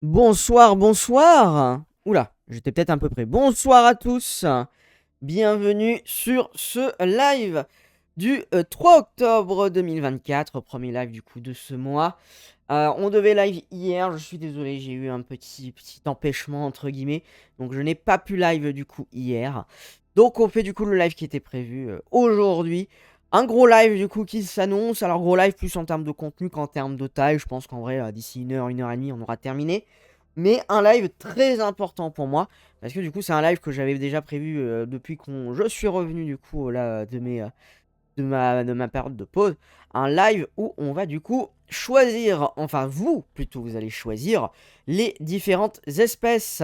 Bonsoir, bonsoir. Oula, j'étais peut-être un peu près. Bonsoir à tous. Bienvenue sur ce live du 3 octobre 2024, premier live du coup de ce mois. On devait live hier, je suis désolé, j'ai eu un petit empêchement entre guillemets, donc je n'ai pas pu live du coup hier. Donc on fait du coup le live qui était prévu aujourd'hui. Un gros live du coup qui s'annonce. Alors gros live plus en termes de contenu qu'en termes de taille. Je pense qu'en vrai d'ici une heure et demie on aura terminé. Mais un live très important pour moi. Parce que du coup c'est un live que j'avais déjà prévu depuis que je suis revenu du coup là de ma période de pause. Un live où on va du coup choisir, enfin vous plutôt vous allez choisir les différentes espèces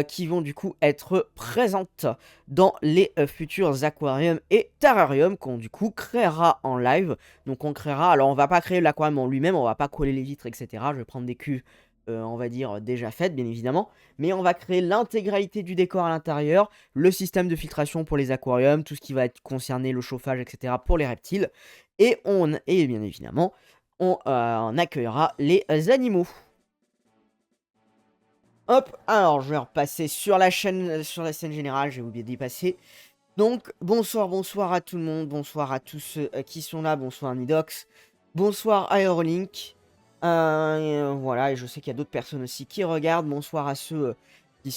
qui vont du coup être présentes dans les futurs aquariums et terrariums qu'on du coup créera en live. Donc on créera, alors on va pas créer l'aquarium en lui-même, on va pas coller les vitres, etc. Je vais prendre des cuves, on va dire, déjà faites, bien évidemment. Mais on va créer l'intégralité du décor à l'intérieur, le système de filtration pour les aquariums, tout ce qui va être concerné, le chauffage, etc. pour les reptiles. Et bien évidemment, on accueillera les animaux. Hop, alors je vais repasser sur la chaîne, sur la scène générale, j'ai oublié d'y passer. Donc, bonsoir à tout le monde, bonsoir à tous ceux qui sont là, bonsoir Nidox, bonsoir Aerolink. Voilà, et je sais qu'il y a d'autres personnes aussi qui regardent, bonsoir à ceux qui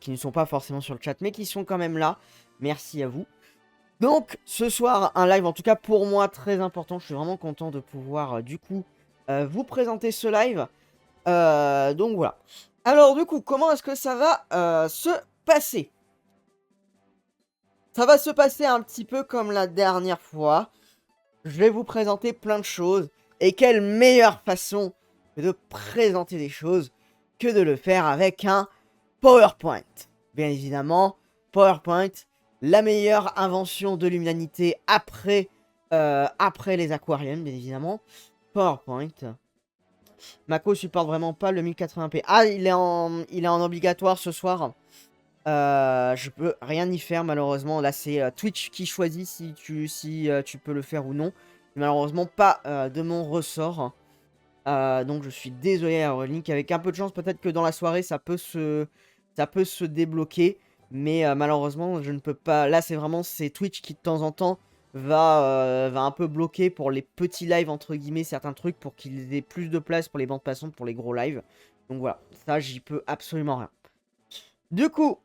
ne sont pas forcément sur le chat, mais qui sont quand même là. Merci à vous. Donc, ce soir, un live, en tout cas pour moi, très important. Je suis vraiment content de pouvoir, du coup, vous présenter ce live. Donc voilà. Alors du coup, comment est-ce que ça va se passer? Ça va se passer un petit peu comme la dernière fois. Je vais vous présenter plein de choses. Et quelle meilleure façon de présenter des choses que de le faire avec un PowerPoint. Bien évidemment, PowerPoint, la meilleure invention de l'humanité après les aquariums, bien évidemment. PowerPoint. Mako supporte vraiment pas le 1080p. Ah, il est en obligatoire ce soir. Je peux rien y faire malheureusement. Là, c'est Twitch qui choisit si tu peux le faire ou non. Malheureusement, pas de mon ressort. Donc, je suis désolé à Link. Avec un peu de chance, peut-être que dans la soirée, ça peut se débloquer. Mais malheureusement, je ne peux pas. Là, c'est Twitch qui de temps en temps va un peu bloquer pour les petits lives entre guillemets certains trucs pour qu'il ait plus de place pour les bandes passantes pour les gros lives. Donc voilà, ça j'y peux absolument rien. Du coup,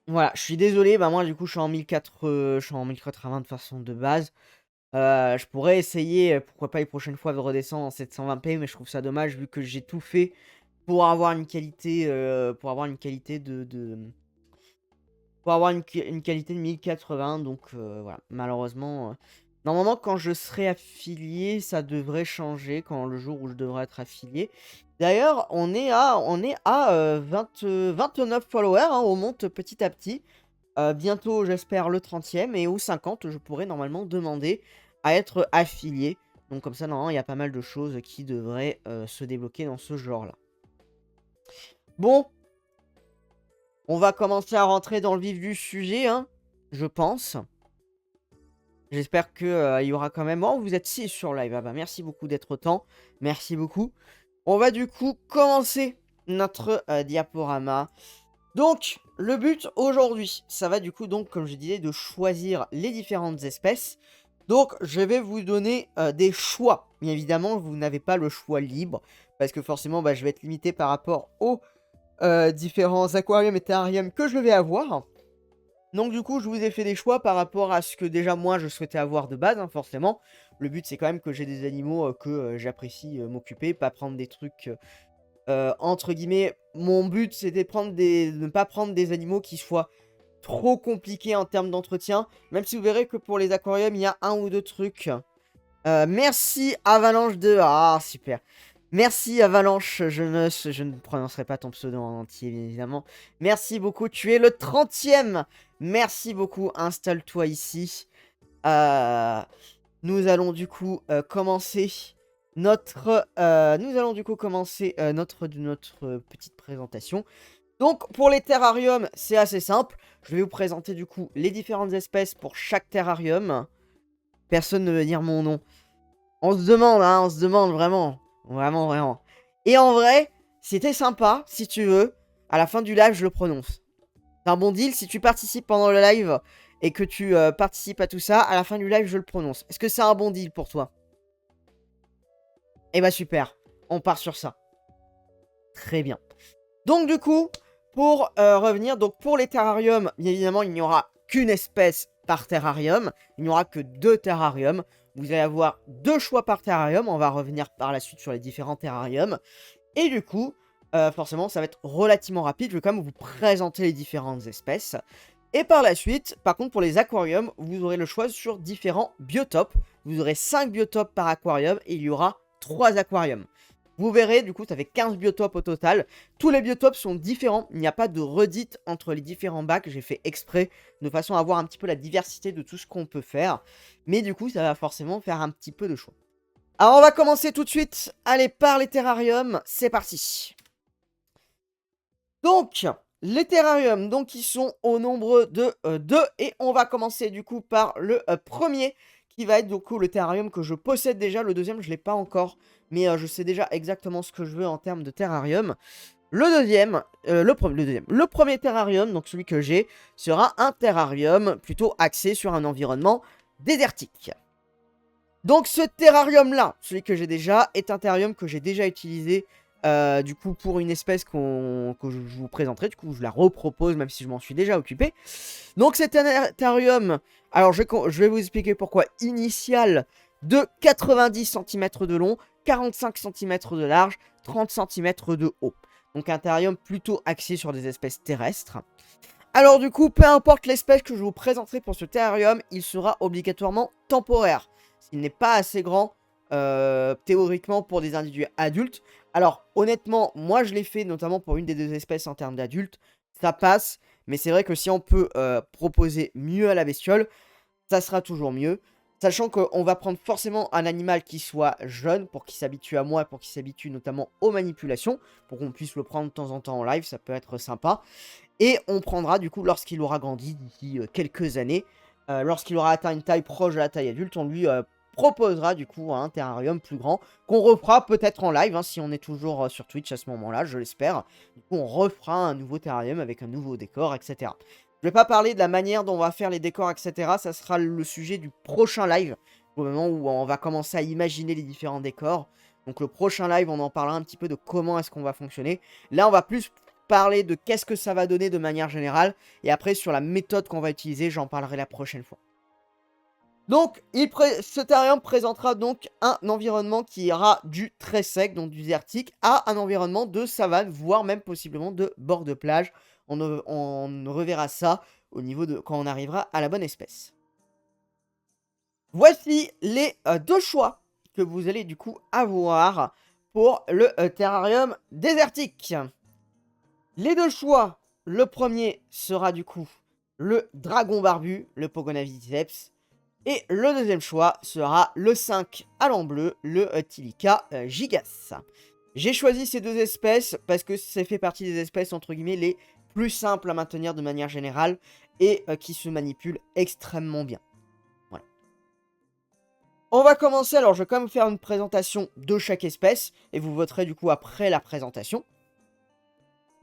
voilà, je suis désolé, bah moi du coup je suis en 1080 de façon de base. Je pourrais essayer, pourquoi pas les prochaines fois de redescendre en 720p, mais je trouve ça dommage vu que j'ai tout fait pour avoir une qualité, une qualité de 1080. Donc voilà, malheureusement, normalement quand je serai affilié, ça devrait changer quand le jour où je devrais être affilié. D'ailleurs, on est à 29 followers, hein, on monte petit à petit. Bientôt, j'espère, le 30e. Et au 50, je pourrais normalement demander à être affilié. Donc comme ça, normalement, il y a pas mal de choses qui devraient se débloquer dans ce genre-là. Bon, on va commencer à rentrer dans le vif du sujet, hein, je pense. J'espère que il y aura quand même... Oh, vous êtes 6 sur live. Ah bah, merci beaucoup d'être autant. Merci beaucoup. On va du coup commencer notre diaporama. Donc, le but aujourd'hui, ça va du coup, donc, comme je disais, de choisir les différentes espèces. Donc, je vais vous donner des choix. Bien évidemment, vous n'avez pas le choix libre, parce que forcément, bah, je vais être limité par rapport aux différents aquariums et terrariums que je vais avoir. Donc, du coup, je vous ai fait des choix par rapport à ce que déjà moi, je souhaitais avoir de base, hein, forcément. Le but, c'est quand même que j'ai des animaux que j'apprécie m'occuper, pas prendre des trucs... entre guillemets, mon but c'était de ne pas prendre des animaux qui soient trop compliqués en termes d'entretien. Même si vous verrez que pour les aquariums, il y a un ou deux trucs. Merci Avalanche 2. Ah, super. Merci Avalanche. Je ne prononcerai pas ton pseudo en entier, bien évidemment. Merci beaucoup. Tu es le 30e. Merci beaucoup. Installe-toi ici. Euh, nous allons du coup commencer notre petite présentation. Donc pour les terrariums, c'est assez simple. Je vais vous présenter du coup les différentes espèces pour chaque terrarium. Personne ne veut dire mon nom. On se demande, hein, on se demande vraiment. Vraiment, vraiment. Et en vrai, c'était sympa, si tu veux. À la fin du live, je le prononce. C'est un bon deal, si tu participes pendant le live et que tu participes à tout ça, à la fin du live, je le prononce. Est-ce que c'est un bon deal pour toi? Eh bah super, on part sur ça. Très bien. Donc du coup, pour revenir, donc pour les terrariums, bien évidemment, il n'y aura qu'une espèce par terrarium. Il n'y aura que 2 terrariums. Vous allez avoir 2 choix par terrarium. On va revenir par la suite sur les différents terrariums. Et du coup, forcément, ça va être relativement rapide. Je vais quand même vous présenter les différentes espèces. Et par la suite, par contre, pour les aquariums, vous aurez le choix sur différents biotopes. Vous aurez 5 biotopes par aquarium et il y aura 3 aquariums. Vous verrez, du coup, ça fait 15 biotopes au total. Tous les biotopes sont différents. Il n'y a pas de redite entre les différents bacs. J'ai fait exprès de façon à avoir un petit peu la diversité de tout ce qu'on peut faire. Mais du coup, ça va forcément faire un petit peu de choix. Alors, on va commencer tout de suite. Allez, par les terrariums. C'est parti. Donc, les terrariums, donc, ils sont au nombre de 2. Et on va commencer, du coup, par le premier, qui va être, du coup, le terrarium que je possède déjà. Le deuxième, je ne l'ai pas encore. Mais je sais déjà exactement ce que je veux en termes de terrarium. Le premier terrarium, donc celui que j'ai, sera un terrarium plutôt axé sur un environnement désertique. Donc ce terrarium-là, celui que j'ai déjà, est un terrarium que j'ai déjà utilisé du coup pour une espèce que je vous présenterai. Du coup, je la repropose même si je m'en suis déjà occupé. Donc c'est un terrarium, alors je vais vous expliquer pourquoi, initial de 90 cm de long, 45 cm de large, 30 cm de haut. Donc un terrarium plutôt axé sur des espèces terrestres. Alors du coup, peu importe l'espèce que je vous présenterai pour ce terrarium, il sera obligatoirement temporaire. S'il n'est pas assez grand, théoriquement, pour des individus adultes. Alors honnêtement, moi je l'ai fait notamment pour une des 2 espèces en termes d'adultes. Ça passe, mais c'est vrai que si on peut proposer mieux à la bestiole, ça sera toujours mieux. Sachant qu'on va prendre forcément un animal qui soit jeune pour qu'il s'habitue à moi, pour qu'il s'habitue notamment aux manipulations, pour qu'on puisse le prendre de temps en temps en live, ça peut être sympa. Et on prendra du coup lorsqu'il aura grandi d'ici quelques années, lorsqu'il aura atteint une taille proche de la taille adulte, on lui proposera du coup un terrarium plus grand, qu'on refera peut-être en live, hein, si on est toujours sur Twitch à ce moment-là, je l'espère. Du coup on refera un nouveau terrarium avec un nouveau décor, etc. Je vais pas parler de la manière dont on va faire les décors, etc. Ça sera le sujet du prochain live, au moment où on va commencer à imaginer les différents décors. Donc le prochain live, on en parlera un petit peu de comment est-ce qu'on va fonctionner. Là, on va plus parler de qu'est-ce que ça va donner de manière générale. Et après, sur la méthode qu'on va utiliser, j'en parlerai la prochaine fois. Donc, ce terrarium présentera donc un environnement qui ira du très sec, donc du désertique, à un environnement de savane, voire même possiblement de bord de plage. On reverra ça au niveau de quand on arrivera à la bonne espèce. Voici les 2 choix que vous allez du coup avoir pour le terrarium désertique. Les 2 choix, le premier sera du coup le dragon barbu, le Pogonaviceps. Et le deuxième choix sera le 5 allant bleu, le Tilica gigas. J'ai choisi ces 2 espèces parce que ça fait partie des espèces entre guillemets les plus simples à maintenir de manière générale et qui se manipulent extrêmement bien. Voilà. On va commencer, alors je vais quand même faire une présentation de chaque espèce et vous voterez du coup après la présentation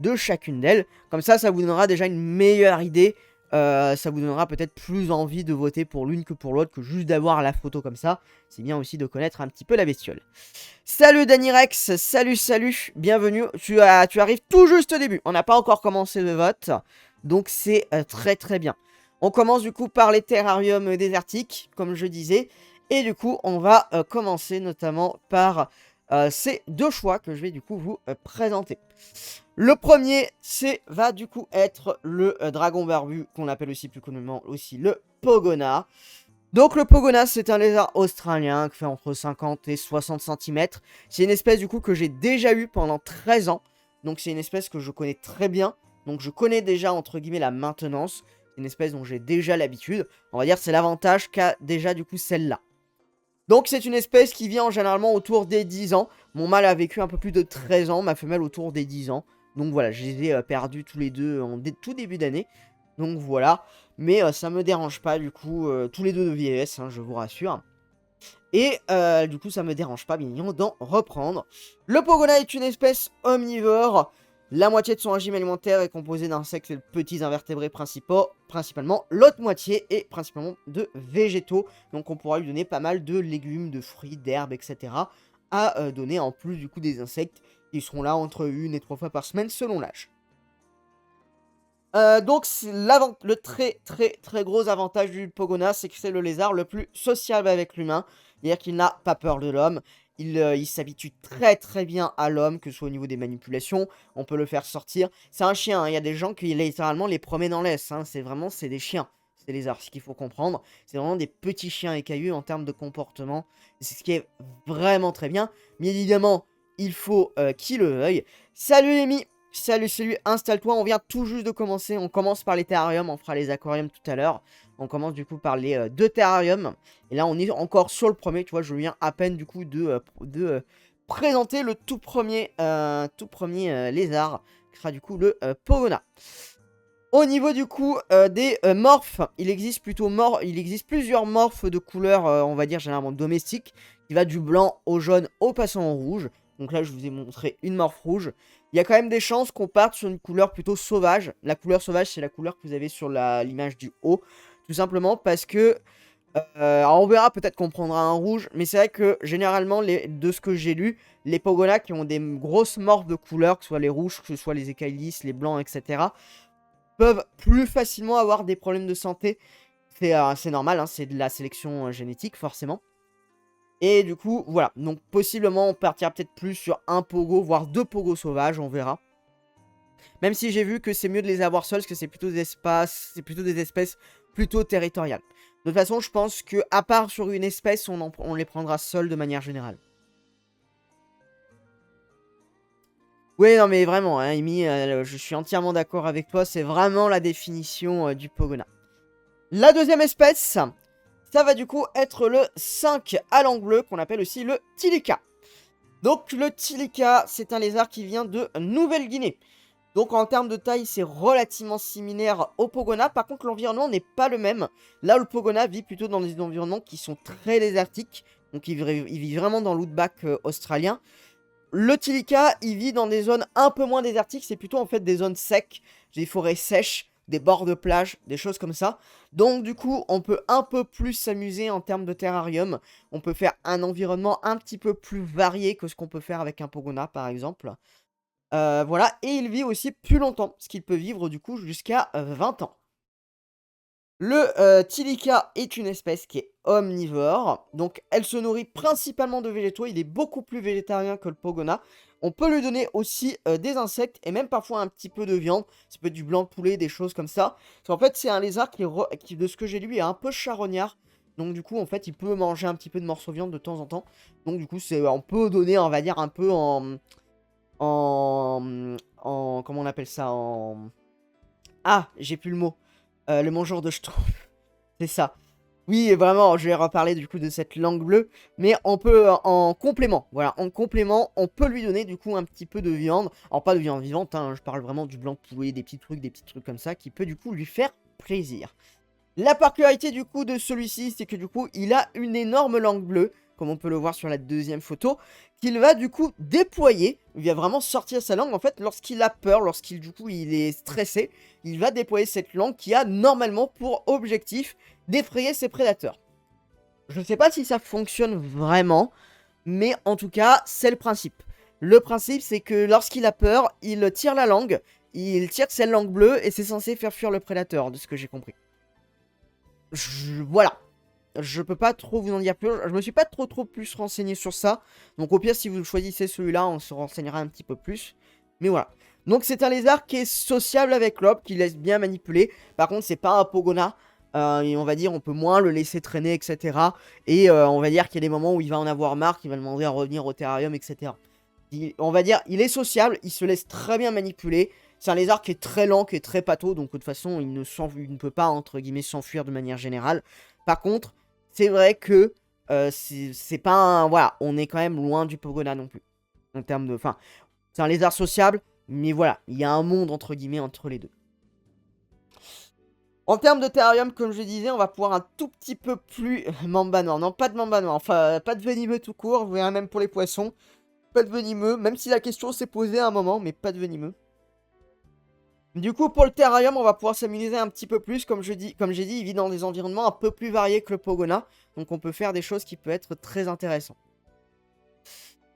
de chacune d'elles. Comme ça vous donnera déjà une meilleure idée. Ça vous donnera peut-être plus envie de voter pour l'une que pour l'autre, que juste d'avoir la photo comme ça. C'est bien aussi de connaître un petit peu la bestiole. Salut Danirex, salut, bienvenue. Tu arrives tout juste au début. On n'a pas encore commencé le vote, donc c'est très bien. On commence du coup par les terrariums désertiques, comme je disais. Et du coup, on va commencer notamment par ces 2 choix que je vais du coup vous présenter. Le premier, va du coup être le dragon barbu, qu'on appelle aussi plus communément aussi le Pogona. Donc le Pogona, c'est un lézard australien qui fait entre 50 et 60 cm. C'est une espèce du coup que j'ai déjà eu pendant 13 ans. Donc c'est une espèce que je connais très bien. Donc je connais déjà entre guillemets la maintenance. C'est une espèce dont j'ai déjà l'habitude. On va dire c'est l'avantage qu'a déjà du coup celle-là. Donc c'est une espèce qui vit en généralement autour des 10 ans. Mon mâle a vécu un peu plus de 13 ans, ma femelle autour des 10 ans. Donc voilà, je les ai perdus tous les deux en tout début d'année. Donc voilà, mais ça me dérange pas du coup, tous les deux de vieillesse, hein, je vous rassure. Et du coup, ça me dérange pas, bien évidemment, d'en reprendre. Le Pogona est une espèce omnivore. La moitié de son régime alimentaire est composée d'insectes et de petits invertébrés principaux, principalement. L'autre moitié est principalement de végétaux. Donc on pourra lui donner pas mal de légumes, de fruits, d'herbes, etc. à donner en plus du coup des insectes qui seront là entre 1 et 3 fois par semaine selon l'âge. Donc le très gros avantage du Pogona, c'est que c'est le lézard le plus sociable avec l'humain. C'est-à-dire qu'il n'a pas peur de l'homme. Il s'habitue très bien à l'homme, que ce soit au niveau des manipulations. On peut le faire sortir. C'est un chien, hein. Il y a des gens qui littéralement les promènent en laisse, hein. C'est des chiens, ces lézards, ce qu'il faut comprendre. C'est vraiment des petits chiens écailleux en termes de comportement. C'est ce qui est vraiment très bien. Mais évidemment, il faut qu'il le veuille. Salut Amy! Salut, installe-toi, on vient tout juste de commencer, on commence par les terrariums, on fera les aquariums tout à l'heure. On commence du coup par les 2 terrariums. Et là on est encore sur le premier, tu vois, je viens à peine du coup de présenter le tout premier lézard, qui sera du coup le Pogona. Au niveau du coup des morphes, il existe plusieurs morphes de couleurs, on va dire généralement domestiques, qui va du blanc au jaune au passant au rouge. Donc là je vous ai montré une morphe rouge. Il y a quand même des chances qu'on parte sur une couleur plutôt sauvage. La couleur sauvage, c'est la couleur que vous avez sur l'image du haut. Tout simplement parce que... alors on verra, peut-être qu'on prendra un rouge. Mais c'est vrai que généralement, de ce que j'ai lu, les Pogona qui ont des grosses morphes de couleurs, que ce soit les rouges, que ce soit les écailles lisses, les blancs, etc., peuvent plus facilement avoir des problèmes de santé. C'est normal, hein, c'est de la sélection génétique, forcément. Et du coup, voilà. Donc, possiblement, on partira peut-être plus sur un pogo, voire 2 pogos sauvages, on verra. Même si j'ai vu que c'est mieux de les avoir seuls, parce que c'est plutôt des espèces plutôt territoriales. De toute façon, je pense que à part sur une espèce, on les prendra seuls de manière générale. Oui, non, mais vraiment, hein, Amy, je suis entièrement d'accord avec toi. C'est vraiment la définition du Pogona. La deuxième espèce, ça va du coup être le 5 à langue bleue, qu'on appelle aussi le Tilica. Donc le Tilica, c'est un lézard qui vient de Nouvelle-Guinée. Donc en termes de taille, c'est relativement similaire au Pogona. Par contre, l'environnement n'est pas le même. Là, le Pogona vit plutôt dans des environnements qui sont très désertiques. Donc il vit vraiment dans l'outback australien. Le Tilica, il vit dans des zones un peu moins désertiques. C'est plutôt en fait des zones secs, des forêts sèches, des bords de plage, des choses comme ça. Donc du coup, on peut un peu plus s'amuser en termes de terrarium. On peut faire un environnement un petit peu plus varié que ce qu'on peut faire avec un Pogona, par exemple. Voilà, et il vit aussi plus longtemps, ce qu'il peut vivre du coup jusqu'à 20 ans. Le Tilica est une espèce qui est omnivore, donc elle se nourrit principalement de végétaux, il est beaucoup plus végétarien que le Pogona. On peut lui donner aussi des insectes et même parfois un petit peu de viande, ça peut être du blanc de poulet, des choses comme ça. Parce qu'en fait c'est un lézard qui, de ce que j'ai lu, est un peu charognard. Donc du coup en fait il peut manger un petit peu de morceaux de viande de temps en temps. Donc du coup on peut donner, on va dire, un peu comment on appelle ça, ah, j'ai plus le mot. Le mangeur de schtroumpf. C'est ça. Oui, vraiment, je vais reparler du coup de cette langue bleue. Mais on peut, en complément, voilà, en complément, on peut lui donner du coup un petit peu de viande. Alors pas de viande vivante, hein, je parle vraiment du blanc de poulet, des petits trucs comme ça, qui peut du coup lui faire plaisir. La particularité du coup de celui-ci, c'est que du coup, il a une énorme langue bleue, comme on peut le voir sur la deuxième photo, qu'il va du coup déployer. Il va vraiment sortir sa langue. En fait, lorsqu'il a peur, lorsqu'il du coup il est stressé, il va déployer cette langue qui a normalement pour objectif d'effrayer ses prédateurs. Je ne sais pas si ça fonctionne vraiment, mais en tout cas, c'est le principe. Le principe, c'est que lorsqu'il a peur, il tire la langue, il tire cette langue bleue et c'est censé faire fuir le prédateur, de ce que j'ai compris. Voilà. Je peux pas trop vous en dire plus. Je me suis pas trop plus renseigné sur ça. Donc au pire, si vous choisissez celui-là, on se renseignera un petit peu plus. Mais voilà. Donc c'est un lézard qui est sociable avec l'homme, qui laisse bien manipuler. Par contre, c'est pas un Pogona. Et on va dire, on peut moins le laisser traîner, etc. Et on va dire qu'il y a des moments où il va en avoir marre, qu'il va demander à revenir au terrarium, etc. On va dire, il est sociable, il se laisse très bien manipuler. C'est un lézard qui est très lent, qui est très pâteau, donc de toute façon, il ne peut pas, entre guillemets, s'enfuir de manière générale. Par contre, c'est vrai que c'est pas un... Voilà, on est quand même loin du Pogona non plus. En termes de... Enfin, c'est un lézard sociable, mais voilà, il y a un monde, entre guillemets, entre les deux. En termes de terrarium, comme je disais, on va pouvoir un tout petit peu plus... Mamba noir, non, pas de mamba noir. Enfin, pas de venimeux tout court, vous verrez même pour les poissons. Pas de venimeux, même si la question s'est posée à un moment, mais pas de venimeux. Du coup, pour le terrarium, on va pouvoir s'amuser un petit peu plus. Comme j'ai dit, il vit dans des environnements un peu plus variés que le Pogona. Donc on peut faire des choses qui peuvent être très intéressantes.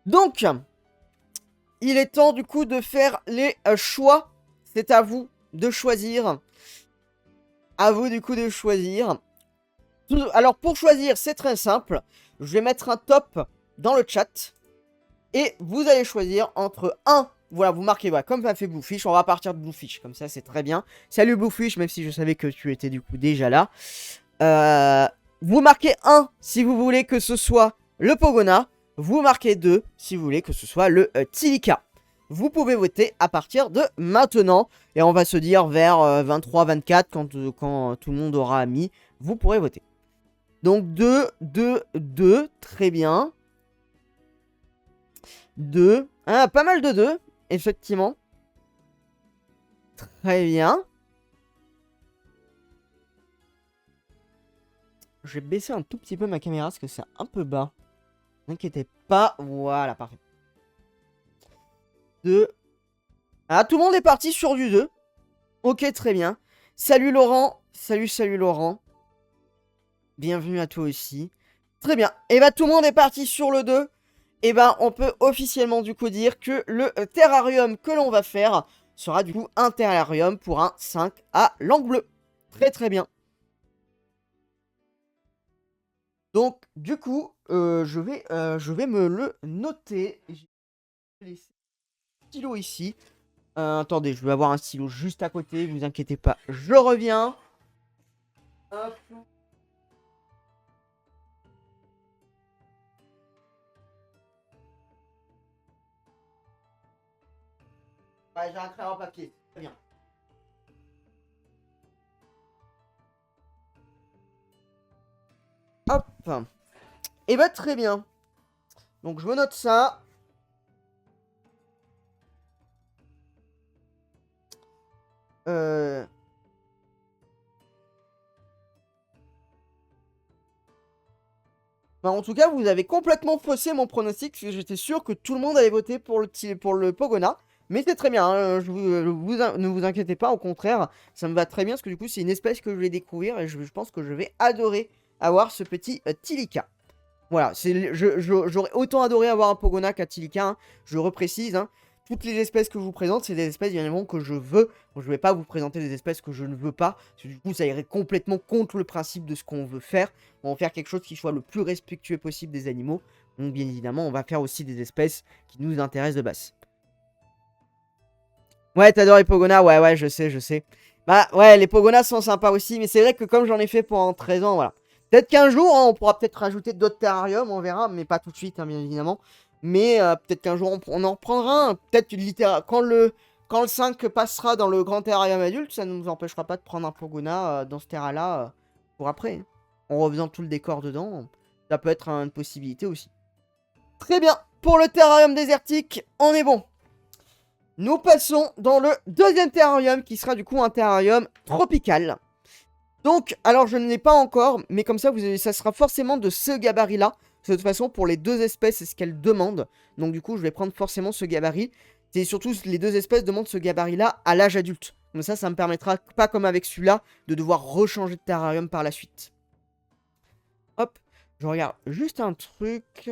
Donc, il est temps du coup de faire les choix. C'est à vous de choisir. À vous du coup de choisir. Alors pour choisir, c'est très simple. Je vais mettre un top dans le chat. Et vous allez choisir entre 1. Voilà, vous marquez, voilà, comme ça fait Bluefish, on va partir de Bluefish, comme ça c'est très bien. Salut Bluefish, même si je savais que tu étais du coup déjà là. Vous marquez 1 si vous voulez que ce soit le Pogona. Vous marquez 2 si vous voulez que ce soit le Tilika. Vous pouvez voter à partir de maintenant. Et on va se dire vers 23-24, quand tout le monde aura mis, vous pourrez voter. Donc 2, 2, 2, très bien. 2. Ah, pas mal de 2, effectivement. Très bien. Je vais baisser un tout petit peu ma caméra parce que c'est un peu bas. N'inquiétez pas. Voilà, parfait. 2. Ah, tout le monde est parti sur du 2. Ok, très bien. Salut Laurent. Salut Laurent. Bienvenue à toi aussi. Très bien. Et bah, tout le monde est parti sur le 2. Et ben, on peut officiellement du coup dire que le terrarium que l'on va faire sera du coup un terrarium pour un 5 à langue bleue. Très très bien. Donc du coup, je vais me le noter. Je vais laisser le stylo ici. Attendez, je vais avoir un stylo juste à côté, vous inquiétez pas, je reviens. Hop. Ouais, j'ai un crayon en papier, très bien. Hop. Et bah très bien. Donc je me note ça. Bah, en tout cas, vous avez complètement faussé mon pronostic, parce que j'étais sûr que tout le monde allait voter pour le Pogona. Mais c'est très bien, hein, ne vous inquiétez pas, au contraire, ça me va très bien, parce que du coup, c'est une espèce que je vais découvrir, et je pense que je vais adorer avoir ce petit Tilika. Voilà, j'aurais autant adoré avoir un Pogona qu'un Tilika, hein, je reprécise, hein. Toutes les espèces que je vous présente, c'est des espèces évidemment que je veux. Donc, je ne vais pas vous présenter des espèces que je ne veux pas. Parce que du coup, ça irait complètement contre le principe de ce qu'on veut faire. On va faire quelque chose qui soit le plus respectueux possible des animaux. Donc bien évidemment, on va faire aussi des espèces qui nous intéressent de base. Ouais, t'adores les Pogonas? Ouais, je sais. Bah ouais, les Pogonas sont sympas aussi. Mais c'est vrai que comme j'en ai fait pendant 13 ans, voilà. Peut-être qu'un jour, hein, on pourra peut-être rajouter d'autres terrariums, on verra. Mais pas tout de suite, hein, bien évidemment. Mais peut-être qu'un jour, on en reprendra un. Peut-être quand le 5 passera dans le grand terrarium adulte, ça ne nous empêchera pas de prendre un Pogona dans ce terrain-là pour après, hein. En refaisant tout le décor dedans, ça peut être une possibilité aussi. Très bien, pour le terrarium désertique, on est bon. Nous passons dans le deuxième terrarium, qui sera du coup un terrarium tropical. Donc, alors je ne l'ai pas encore, mais comme ça, ça sera forcément de ce gabarit-là. De toute façon, pour les deux espèces, c'est ce qu'elles demandent. Donc du coup, je vais prendre forcément ce gabarit. C'est surtout, les deux espèces demandent ce gabarit-là à l'âge adulte. Comme ça me permettra, pas comme avec celui-là, de devoir rechanger de terrarium par la suite. Hop, je regarde juste un truc.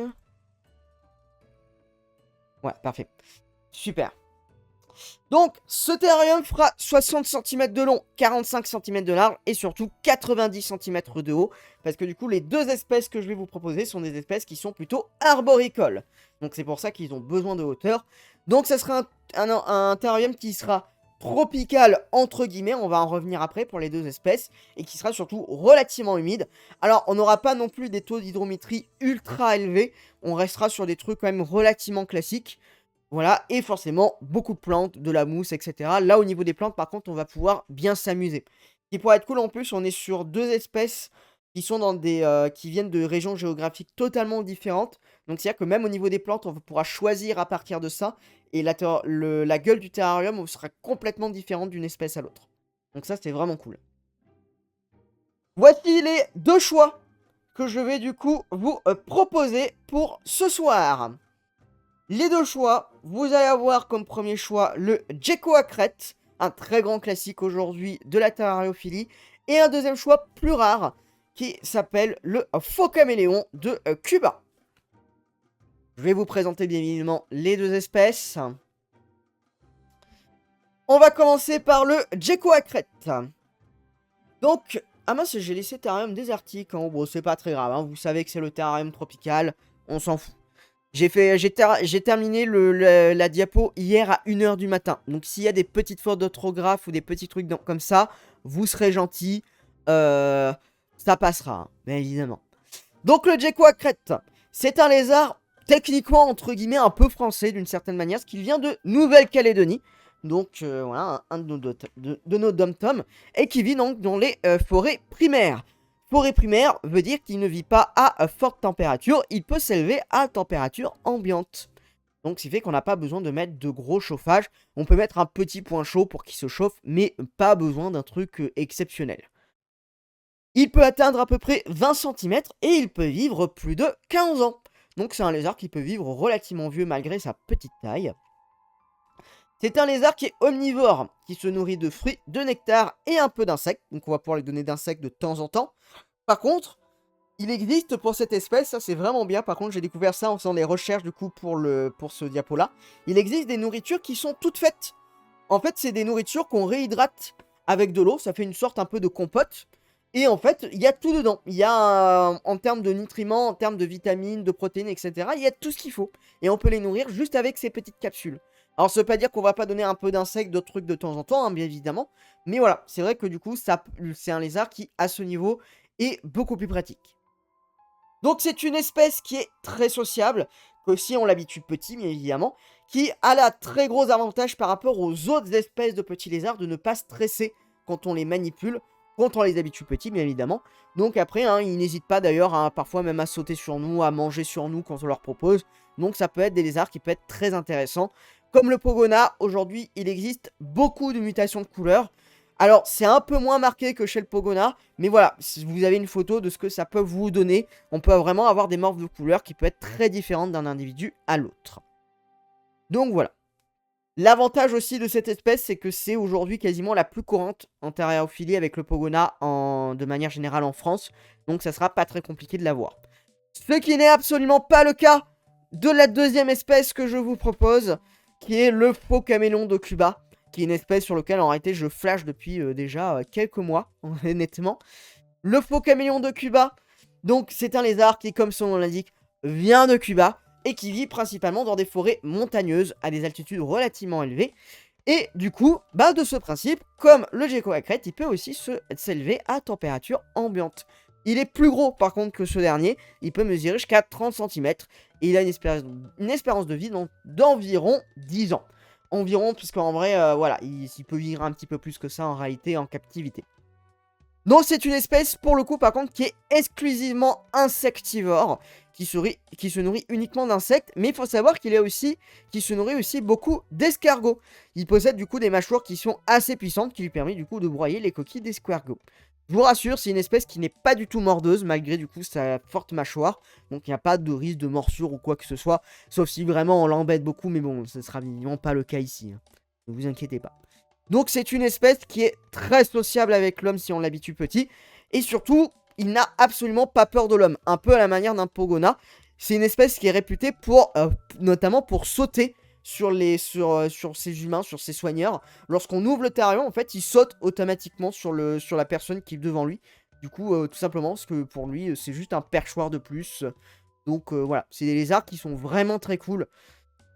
Ouais, parfait. Super. Donc, ce terrarium fera 60 cm de long, 45 cm de large et surtout 90 cm de haut. Parce que du coup, les deux espèces que je vais vous proposer sont des espèces qui sont plutôt arboricoles. Donc c'est pour ça qu'ils ont besoin de hauteur. Donc ça sera un terrarium qui sera tropical entre guillemets, on va en revenir après pour les deux espèces, et qui sera surtout relativement humide. Alors on n'aura pas non plus des taux d'hydrométrie ultra élevés, on restera sur des trucs quand même relativement classiques. Voilà, et forcément, beaucoup de plantes, de la mousse, etc. Là, au niveau des plantes, par contre, on va pouvoir bien s'amuser. Ce qui pourrait être cool, en plus, on est sur deux espèces qui sont dans qui viennent de régions géographiques totalement différentes. Donc, c'est-à-dire que même au niveau des plantes, on pourra choisir à partir de ça. Et la gueule du terrarium sera complètement différente d'une espèce à l'autre. Donc ça, c'est vraiment cool. Voici les deux choix que je vais du coup vous proposer pour ce soir. Les deux choix, vous allez avoir comme premier choix le Gecko à crête, un très grand classique aujourd'hui de la terrariophilie, et un deuxième choix plus rare qui s'appelle le faux caméléon de Cuba. Je vais vous présenter bien évidemment les deux espèces. On va commencer par le Gecko à crête. Donc, ah mince, j'ai laissé terrarium désertique. Hein. Bon, c'est pas très grave, hein. Vous savez que c'est le terrarium tropical, on s'en fout. J'ai terminé la diapo hier à 1 h du matin. Donc s'il y a des petites fautes d'orthographe ou des petits trucs comme ça, vous serez gentil. Ça passera, hein, bien évidemment. Donc le Gecko à crête, c'est un lézard techniquement entre guillemets un peu français d'une certaine manière, parce qu'il vient de Nouvelle-Calédonie. Donc voilà, un de nos dom-toms, et qui vit donc dans les forêts primaires. Forêt primaire veut dire qu'il ne vit pas à forte température, il peut s'élever à température ambiante. Donc, ce qui fait qu'on n'a pas besoin de mettre de gros chauffages. On peut mettre un petit point chaud pour qu'il se chauffe, mais pas besoin d'un truc exceptionnel. Il peut atteindre à peu près 20 cm et il peut vivre plus de 15 ans. Donc, c'est un lézard qui peut vivre relativement vieux malgré sa petite taille. C'est un lézard qui est omnivore, qui se nourrit de fruits, de nectar et un peu d'insectes. Donc, on va pouvoir lui donner d'insectes de temps en temps. Par contre, il existe pour cette espèce, ça c'est vraiment bien, par contre j'ai découvert ça en faisant des recherches du coup pour ce diapo là. Il existe des nourritures qui sont toutes faites. En fait c'est des nourritures qu'on réhydrate avec de l'eau, ça fait une sorte un peu de compote. Et en fait il y a tout dedans, il y a en termes de nutriments, en termes de vitamines, de protéines, etc. Il y a tout ce qu'il faut. Et on peut les nourrir juste avec ces petites capsules. Alors ça veut pas dire qu'on va pas donner un peu d'insectes, d'autres trucs de temps en temps, hein, bien évidemment. Mais voilà, c'est vrai que du coup c'est un lézard qui à ce niveau est beaucoup plus pratique. Donc c'est une espèce qui est très sociable, que si on l'habitue petit, bien évidemment, qui a la très gros avantage par rapport aux autres espèces de petits lézards de ne pas stresser quand on les manipule, quand on les habitue petits, bien évidemment. Donc après, hein, ils n'hésitent pas d'ailleurs à parfois même à sauter sur nous, à manger sur nous quand on leur propose. Donc ça peut être des lézards qui peuvent être très intéressants. Comme le Pogona, aujourd'hui, il existe beaucoup de mutations de couleurs. Alors, c'est un peu moins marqué que chez le Pogona, mais voilà, si vous avez une photo de ce que ça peut vous donner, on peut vraiment avoir des morphes de couleurs qui peuvent être très différentes d'un individu à l'autre. Donc voilà. L'avantage aussi de cette espèce, c'est que c'est aujourd'hui quasiment la plus courante en terrariophilie avec le Pogona de manière générale en France, donc ça sera pas très compliqué de l'avoir. Ce qui n'est absolument pas le cas de la deuxième espèce que je vous propose, qui est le faux caméléon de Cuba, qui est une espèce sur laquelle en réalité je flash depuis déjà quelques mois, honnêtement. Le faux caméléon de Cuba, donc c'est un lézard qui, comme son nom l'indique, vient de Cuba et qui vit principalement dans des forêts montagneuses à des altitudes relativement élevées. Et du coup, de ce principe, comme le Gecko à crête, il peut aussi s'élever à température ambiante. Il est plus gros par contre que ce dernier, il peut mesurer jusqu'à 30 cm et il a une espérance de vie d'environ 10 ans. Environ, puisqu'en vrai, voilà, il peut vivre un petit peu plus que ça en réalité en captivité. Donc c'est une espèce, pour le coup, par contre, qui est exclusivement insectivore, qui se nourrit uniquement d'insectes, mais il faut savoir qu'il se nourrit aussi beaucoup d'escargots. Il possède du coup des mâchoires qui sont assez puissantes, qui lui permettent du coup de broyer les coquilles d'escargots. Je vous rassure, c'est une espèce qui n'est pas du tout mordeuse, malgré du coup sa forte mâchoire, donc il n'y a pas de risque de morsure ou quoi que ce soit, sauf si vraiment on l'embête beaucoup, mais bon, ce sera évidemment pas le cas ici, hein. Ne vous inquiétez pas. Donc c'est une espèce qui est très sociable avec l'homme si on l'habitue petit. Et surtout, il n'a absolument pas peur de l'homme. Un peu à la manière d'un Pogona. C'est une espèce qui est réputée pour, notamment pour sauter sur ces humains, sur ces soigneurs. Lorsqu'on ouvre le terrarium, en fait, il saute automatiquement sur la personne qui est devant lui. Du coup, tout simplement, parce que pour lui, c'est juste un perchoir de plus. Donc voilà, c'est des lézards qui sont vraiment très cool.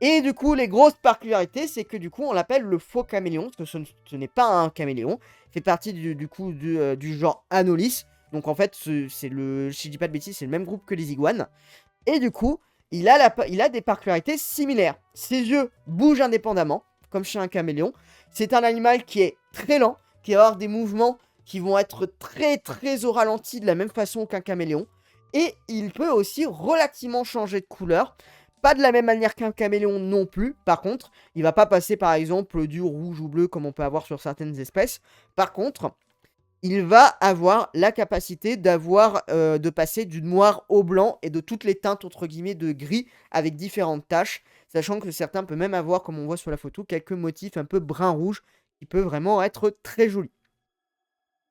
Et du coup, les grosses particularités, c'est que du coup, on l'appelle le faux caméléon, parce que ce n'est pas un caméléon. Il fait partie du genre Anolis. Donc en fait, si je dis pas de bêtises, c'est le même groupe que les iguanes. Et du coup, il a des particularités similaires. Ses yeux bougent indépendamment, comme chez un caméléon. C'est un animal qui est très lent, qui va avoir des mouvements qui vont être très très au ralenti de la même façon qu'un caméléon. Et il peut aussi relativement changer de couleur. Pas de la même manière qu'un caméléon non plus. Par contre, il va pas passer par exemple du rouge ou bleu comme on peut avoir sur certaines espèces. Par contre, il va avoir la capacité de passer du noir au blanc et de toutes les teintes entre guillemets de gris avec différentes taches, sachant que certains peuvent même avoir, comme on voit sur la photo, quelques motifs un peu brun-rouge qui peut vraiment être très joli.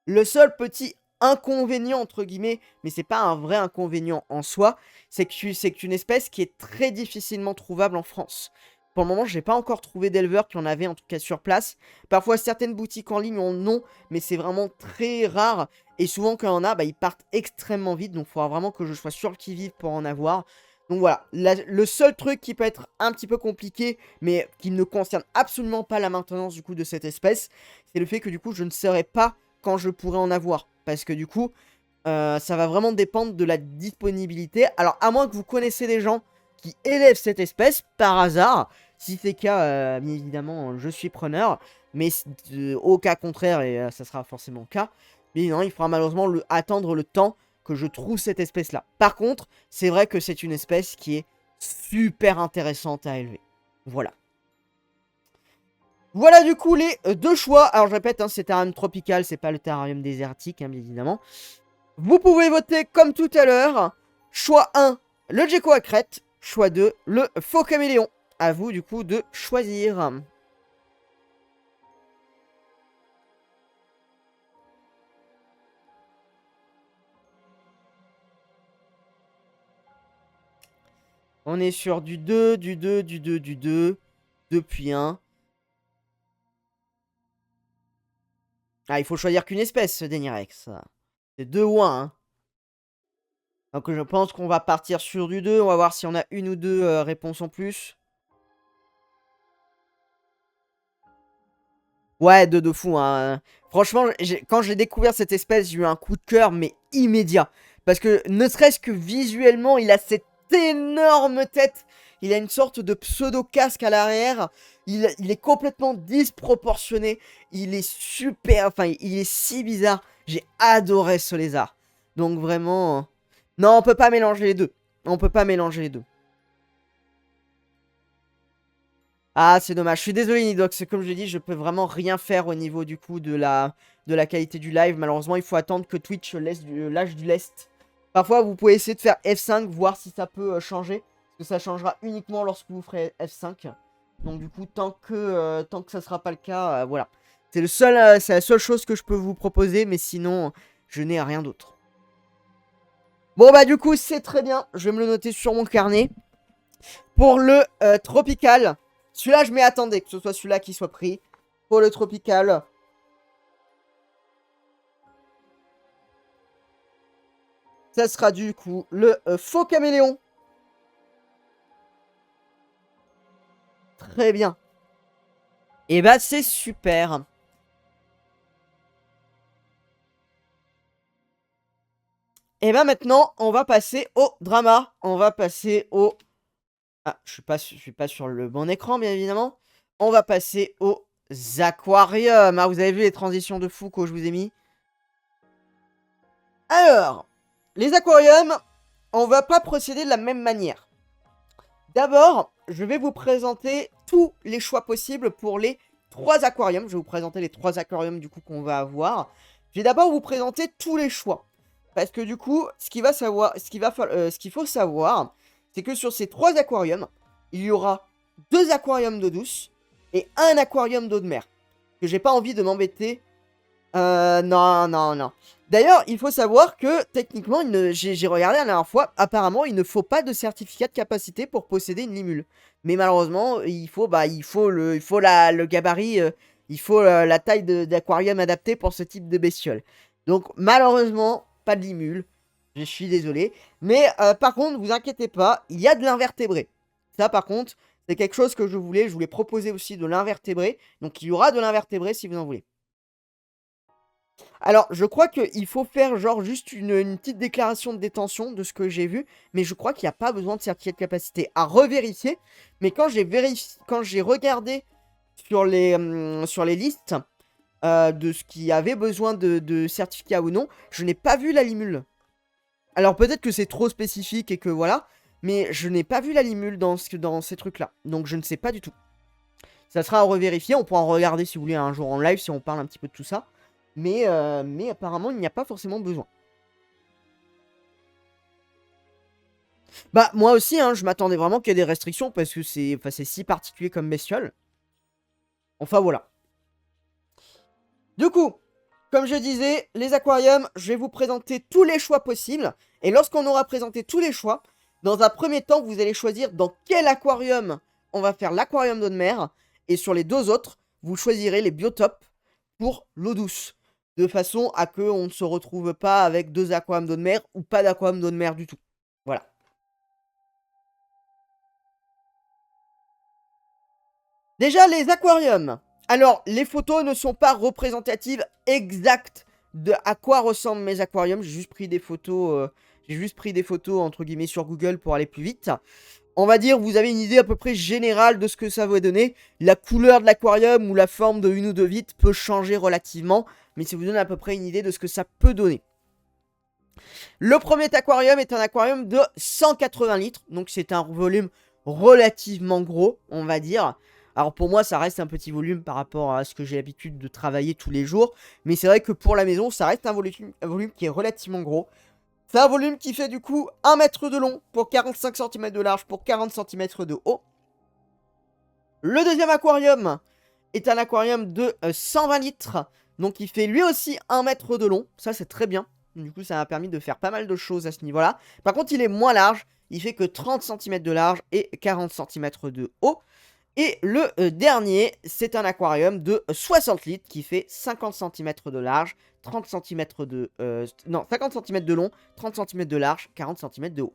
Le seul petit inconvénient entre guillemets, mais c'est pas un vrai inconvénient en soi, c'est que une espèce qui est très difficilement trouvable en France. Pour le moment, j'ai pas encore trouvé d'éleveurs qui en avaient en tout cas sur place. Parfois, certaines boutiques en ligne en ont, mais c'est vraiment très rare. Et souvent, quand il y en a, bah, ils partent extrêmement vite. Donc, il faudra vraiment que je sois sur le qui-vive pour en avoir. Donc voilà, le seul truc qui peut être un petit peu compliqué, mais qui ne concerne absolument pas la maintenance du coup de cette espèce, c'est le fait que du coup, je ne saurais pas quand je pourrais en avoir. Parce que du coup, ça va vraiment dépendre de la disponibilité. Alors, à moins que vous connaissez des gens qui élèvent cette espèce, par hasard. Si c'est le cas, bien évidemment, je suis preneur. Mais au cas contraire, et ça sera forcément le cas, mais non, il faudra malheureusement attendre le temps que je trouve cette espèce-là. Par contre, c'est vrai que c'est une espèce qui est super intéressante à élever. Voilà. Voilà du coup les deux choix. Alors je répète, hein, c'est terrarium tropical, c'est pas le terrarium désertique, hein, bien évidemment. Vous pouvez voter comme tout à l'heure. Choix 1, le gecko à crête. Choix 2, le faux caméléon. À vous du coup de choisir. On est sur du 2, du 2, du 2, du 2. 2 puis 1. Ah, il faut choisir qu'une espèce, ce Denirex. C'est 2 ou 1. Hein. Donc je pense qu'on va partir sur du 2. On va voir si on a une ou deux réponses en plus. Ouais, de fou. Hein. Franchement, quand j'ai découvert cette espèce, j'ai eu un coup de cœur, mais immédiat. Parce que, ne serait-ce que visuellement, il a cette énorme tête. Il a une sorte de pseudo-casque à l'arrière. Il est complètement disproportionné. Il est super... Enfin, il est si bizarre. J'ai adoré ce lézard. Donc vraiment... Non, on peut pas mélanger les deux. On peut pas mélanger les deux. Ah, c'est dommage. Je suis désolé, Nidox. Comme je l'ai dit, je peux vraiment rien faire au niveau du coup de la qualité du live. Malheureusement, il faut attendre que Twitch lâche du lest. Parfois, vous pouvez essayer de faire F5, voir si ça peut changer. Parce que ça changera uniquement lorsque vous ferez F5. Donc du coup, tant que ça sera pas le cas, voilà. C'est la seule chose que je peux vous proposer, mais sinon, je n'ai rien d'autre. Bon bah du coup, c'est très bien. Je vais me le noter sur mon carnet. Pour le tropical, celui-là, je m'y attendais que ce soit celui-là qui soit pris. Pour le tropical. Ça sera du coup le faux caméléon. Très bien. Et bah, c'est super. Et bah, maintenant, on va passer au drama. On va passer au... Ah, je suis pas sur le bon écran, bien évidemment. On va passer aux aquariums. Ah, vous avez vu les transitions de fou que je vous ai mis? Alors, les aquariums, on va pas procéder de la même manière. D'abord, je vais vous présenter tous les choix possibles pour les 3 aquariums. Je vais vous présenter les 3 aquariums du coup qu'on va avoir. Je vais d'abord vous présenter tous les choix. Parce que du coup, ce qu'il faut savoir, c'est que sur ces 3 aquariums, il y aura 2 aquariums d'eau douce et un aquarium d'eau de mer. Que j'ai pas envie de m'embêter. Non, non, non. D'ailleurs, il faut savoir que techniquement, j'ai regardé la dernière fois, apparemment, il ne faut pas de certificat de capacité pour posséder une limule. Mais malheureusement, il faut le gabarit, il faut la taille d'aquarium adaptée pour ce type de bestiole. Donc malheureusement, pas de limule. Je suis désolé. Mais par contre, vous inquiétez pas, il y a de l'invertébré. Ça par contre, c'est quelque chose que je voulais proposer aussi de l'invertébré. Donc il y aura de l'invertébré si vous en voulez. Alors, je crois qu'il faut faire genre juste une petite déclaration de détention de ce que j'ai vu, mais je crois qu'il n'y a pas besoin de certificat de capacité à revérifier. Mais quand j'ai regardé sur les listes de ce qui avait besoin de certificat ou non, je n'ai pas vu la limule. Alors peut-être que c'est trop spécifique et que voilà, mais je n'ai pas vu la limule dans ces trucs-là. Donc je ne sais pas du tout. Ça sera à revérifier, on pourra en regarder si vous voulez un jour en live si on parle un petit peu de tout ça. mais apparemment, il n'y a pas forcément besoin. Bah, moi aussi, hein, je m'attendais vraiment qu'il y ait des restrictions parce que c'est si particulier comme bestiole. Enfin, voilà. Du coup, comme je disais, les aquariums, je vais vous présenter tous les choix possibles. Et lorsqu'on aura présenté tous les choix, dans un premier temps, vous allez choisir dans quel aquarium on va faire l'aquarium d'eau de mer. Et sur les deux autres, vous choisirez les biotopes pour l'eau douce. De façon à ce qu'on ne se retrouve pas avec deux aquariums d'eau de mer ou pas d'aquarium d'eau de mer du tout. Voilà. Déjà, les aquariums. Alors, les photos ne sont pas représentatives exactes de à quoi ressemblent mes aquariums. J'ai juste pris des photos entre guillemets sur Google pour aller plus vite. On va dire, vous avez une idée à peu près générale de ce que ça va donner. La couleur de l'aquarium ou la forme de une ou deux vitres peut changer relativement, mais ça vous donne à peu près une idée de ce que ça peut donner. Le premier aquarium est un aquarium de 180 litres, donc c'est un volume relativement gros, on va dire. Alors pour moi, ça reste un petit volume par rapport à ce que j'ai l'habitude de travailler tous les jours, mais c'est vrai que pour la maison, ça reste un volume qui est relativement gros. C'est un volume qui fait du coup 1 mètre de long pour 45 cm de large pour 40 cm de haut. Le deuxième aquarium est un aquarium de 120 litres, donc il fait lui aussi 1 mètre de long, ça c'est très bien. Du coup, ça m'a permis de faire pas mal de choses à ce niveau-là. Par contre, il est moins large. Il fait que 30 cm de large et 40 cm de haut. Et le dernier, c'est un aquarium de 60 litres qui fait 50 cm de large, 30 cm de... non, 50 cm de long, 30 cm de large, 40 cm de haut.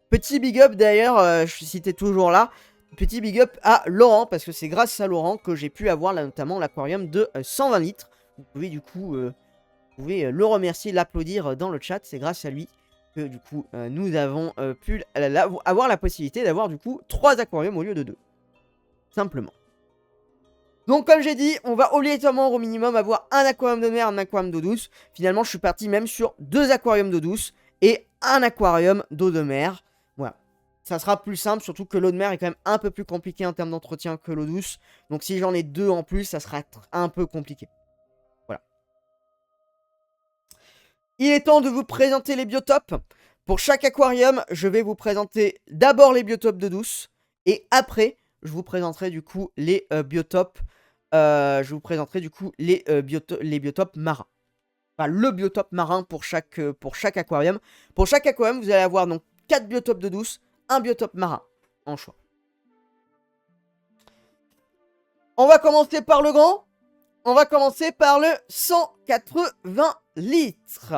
Petit big up d'ailleurs, je citais toujours là. Petit big up à Laurent, parce que c'est grâce à Laurent que j'ai pu avoir là, notamment l'aquarium de 120 litres. Vous pouvez du coup... Vous pouvez le remercier, l'applaudir dans le chat. C'est grâce à lui que du coup nous avons pu avoir la possibilité d'avoir du coup 3 aquariums au lieu de 2. Simplement. Donc comme j'ai dit, on va obligatoirement au minimum avoir un aquarium de mer, un aquarium d'eau douce. Finalement je suis parti même sur 2 aquariums d'eau douce et un aquarium d'eau de mer. Voilà. Ça sera plus simple, surtout que l'eau de mer est quand même un peu plus compliquée en termes d'entretien que l'eau douce. Donc si j'en ai 2 en plus, ça sera un peu compliqué. Il est temps de vous présenter les biotopes. Pour chaque aquarium, je vais vous présenter d'abord les biotopes d'eau douce. Et après, je vous présenterai du coup les biotopes. Les biotopes marins. Enfin, le biotope marin pour chaque aquarium. Pour chaque aquarium, vous allez avoir donc 4 biotopes d'eau douce, un biotope marin en choix. On va commencer par le grand. On va commencer par le 180 litres.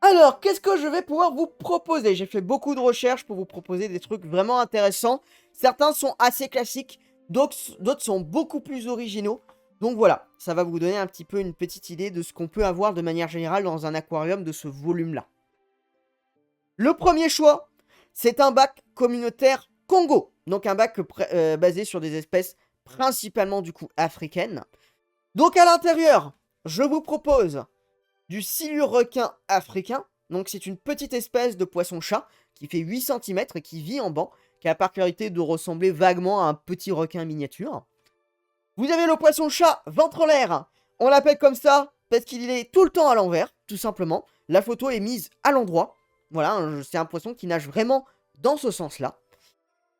Alors, qu'est-ce que je vais pouvoir vous proposer? J'ai fait beaucoup de recherches pour vous proposer des trucs vraiment intéressants. Certains sont assez classiques, d'autres sont beaucoup plus originaux. Donc voilà, ça va vous donner un petit peu une petite idée de ce qu'on peut avoir de manière générale dans un aquarium de ce volume-là. Le premier choix, c'est un bac communautaire Congo. Donc un bac basé sur des espèces principalement du coup africaines. Donc à l'intérieur, je vous propose du silure requin africain. Donc c'est une petite espèce de poisson-chat qui fait 8 cm et qui vit en banc, qui a la particularité de ressembler vaguement à un petit requin miniature. Vous avez le poisson-chat ventre en l'air. On l'appelle comme ça parce qu'il est tout le temps à l'envers, tout simplement. La photo est mise à l'endroit. Voilà, c'est un poisson qui nage vraiment dans ce sens-là.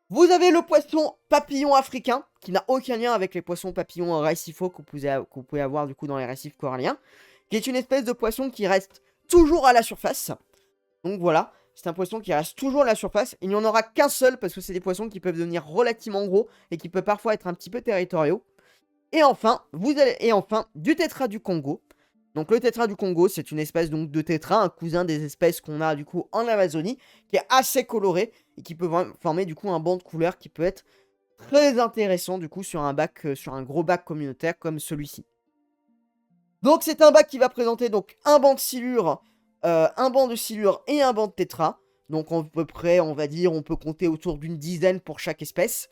Vous avez le poisson papillon africain, qui n'a aucun lien avec les poissons papillons récifaux que vous pouvez avoir du coup dans les récifs coralliens, qui est une espèce de poisson qui reste toujours à la surface. Donc voilà, c'est un poisson qui reste toujours à la surface. Il n'y en aura qu'un seul, parce que c'est des poissons qui peuvent devenir relativement gros, et qui peuvent parfois être un petit peu territoriaux. Et enfin, du tétra du Congo. Donc le tétra du Congo, c'est une espèce donc de tétra, un cousin des espèces qu'on a du coup en Amazonie, qui est assez coloré et qui peut former du coup un banc de couleurs qui peut être très intéressant du coup sur un gros bac communautaire comme celui-ci. Donc c'est un bac qui va présenter donc un banc de silure et un banc de tétra. Donc à peu près, on va dire, on peut compter autour d'une dizaine pour chaque espèce.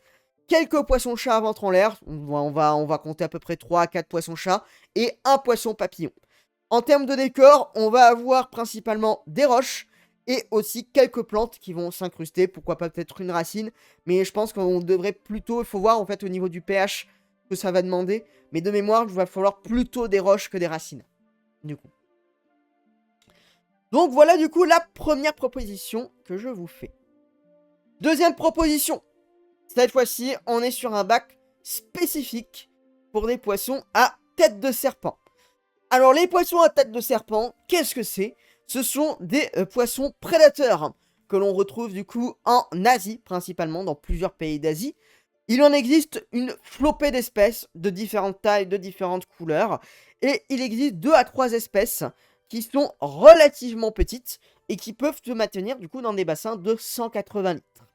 Quelques poissons-chats à ventre en l'air, on va compter à peu près 3 à 4 poissons-chats et un poisson papillon. En termes de décor, on va avoir principalement des roches et aussi quelques plantes qui vont s'incruster, pourquoi pas peut-être une racine, mais je pense qu'on devrait plutôt, il faut voir en fait au niveau du pH, que ça va demander. Mais de mémoire, il va falloir plutôt des roches que des racines. Du coup. Donc voilà du coup la première proposition que je vous fais. Deuxième proposition. Cette fois-ci, on est sur un bac spécifique pour des poissons à tête de serpent. Alors les poissons à tête de serpent, qu'est-ce que c'est? Ce sont des poissons prédateurs que l'on retrouve du coup en Asie, principalement dans plusieurs pays d'Asie. Il en existe une flopée d'espèces de différentes tailles, de différentes couleurs. Et il existe 2 à 3 espèces qui sont relativement petites et qui peuvent se maintenir du coup dans des bassins de 180 litres.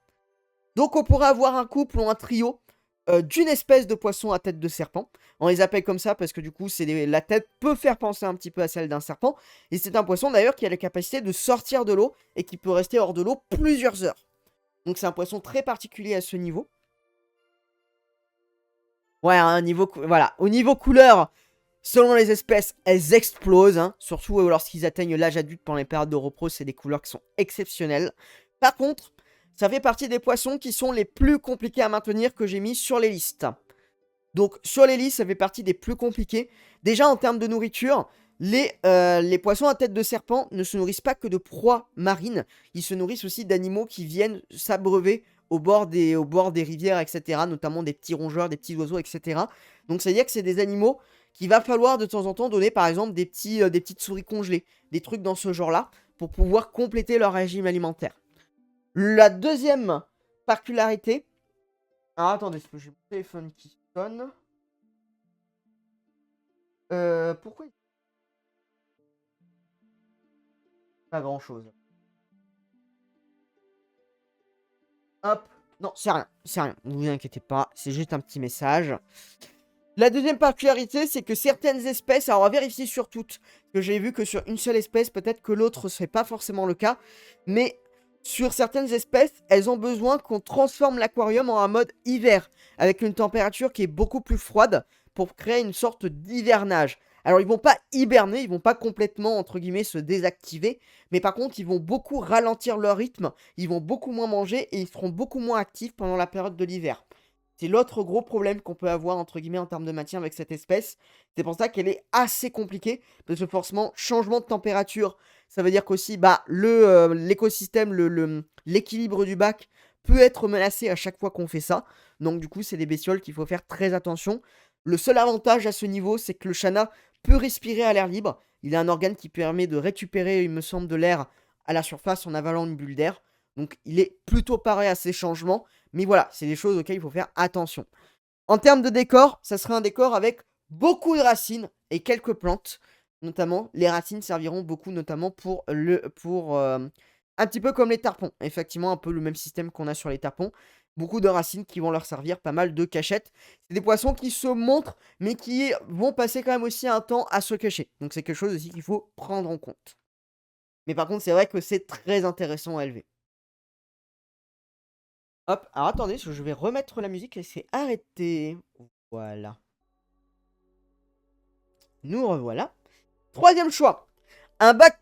Donc on pourrait avoir un couple ou un trio d'une espèce de poisson à tête de serpent. On les appelle comme ça parce que du coup la tête peut faire penser un petit peu à celle d'un serpent. Et c'est un poisson d'ailleurs qui a la capacité de sortir de l'eau et qui peut rester hors de l'eau plusieurs heures. Donc c'est un poisson très particulier à ce niveau. Ouais, voilà. Au niveau couleur, selon les espèces, elles explosent. Hein. Surtout lorsqu'ils atteignent l'âge adulte pendant les périodes de repos, c'est des couleurs qui sont exceptionnelles. Par contre, ça fait partie des poissons qui sont les plus compliqués à maintenir que j'ai mis sur les listes. Donc sur les listes, ça fait partie des plus compliqués. Déjà en termes de nourriture, les poissons à tête de serpent ne se nourrissent pas que de proies marines. Ils se nourrissent aussi d'animaux qui viennent s'abreuver au bord des rivières, etc. Notamment des petits rongeurs, des petits oiseaux, etc. Donc ça veut dire que c'est des animaux qu'il va falloir de temps en temps donner par exemple des petites souris congelées. Des trucs dans ce genre-là pour pouvoir compléter leur régime alimentaire. La deuxième particularité... Ah attendez, parce que j'ai mon téléphone qui sonne. Pourquoi pas grand chose. Hop. Non, c'est rien. C'est rien. Ne vous inquiétez pas. C'est juste un petit message. La deuxième particularité, c'est que certaines espèces, alors on va vérifier sur toutes, parce que j'ai vu que sur une seule espèce, peut-être que l'autre, ce n'est pas forcément le cas, mais sur certaines espèces, elles ont besoin qu'on transforme l'aquarium en un mode hiver, avec une température qui est beaucoup plus froide, pour créer une sorte d'hivernage. Alors ils vont pas hiberner, ils vont pas complètement, entre guillemets, se désactiver, mais par contre, ils vont beaucoup ralentir leur rythme, ils vont beaucoup moins manger, et ils seront beaucoup moins actifs pendant la période de l'hiver. C'est l'autre gros problème qu'on peut avoir, entre guillemets, en termes de maintien avec cette espèce. C'est pour ça qu'elle est assez compliquée, parce que forcément, changement de température, ça veut dire qu'aussi, l'écosystème, l'équilibre du bac peut être menacé à chaque fois qu'on fait ça. Donc du coup, c'est des bestioles qu'il faut faire très attention. Le seul avantage à ce niveau, c'est que le Channa peut respirer à l'air libre. Il a un organe qui permet de récupérer, il me semble, de l'air à la surface en avalant une bulle d'air. Donc il est plutôt paré à ces changements. Mais voilà, c'est des choses auxquelles il faut faire attention. En termes de décor, ça sera un décor avec beaucoup de racines et quelques plantes. Notamment, les racines serviront beaucoup notamment pour un petit peu comme les tarpons. Effectivement, un peu le même système qu'on a sur les tarpons. Beaucoup de racines qui vont leur servir pas mal de cachettes. C'est des poissons qui se montrent, mais qui vont passer quand même aussi un temps à se cacher. Donc c'est quelque chose aussi qu'il faut prendre en compte. Mais par contre, c'est vrai que c'est très intéressant à élever. Hop, alors attendez, parce que je vais remettre la musique, elle s'est arrêtée. Voilà. Nous revoilà. Troisième choix. Un bac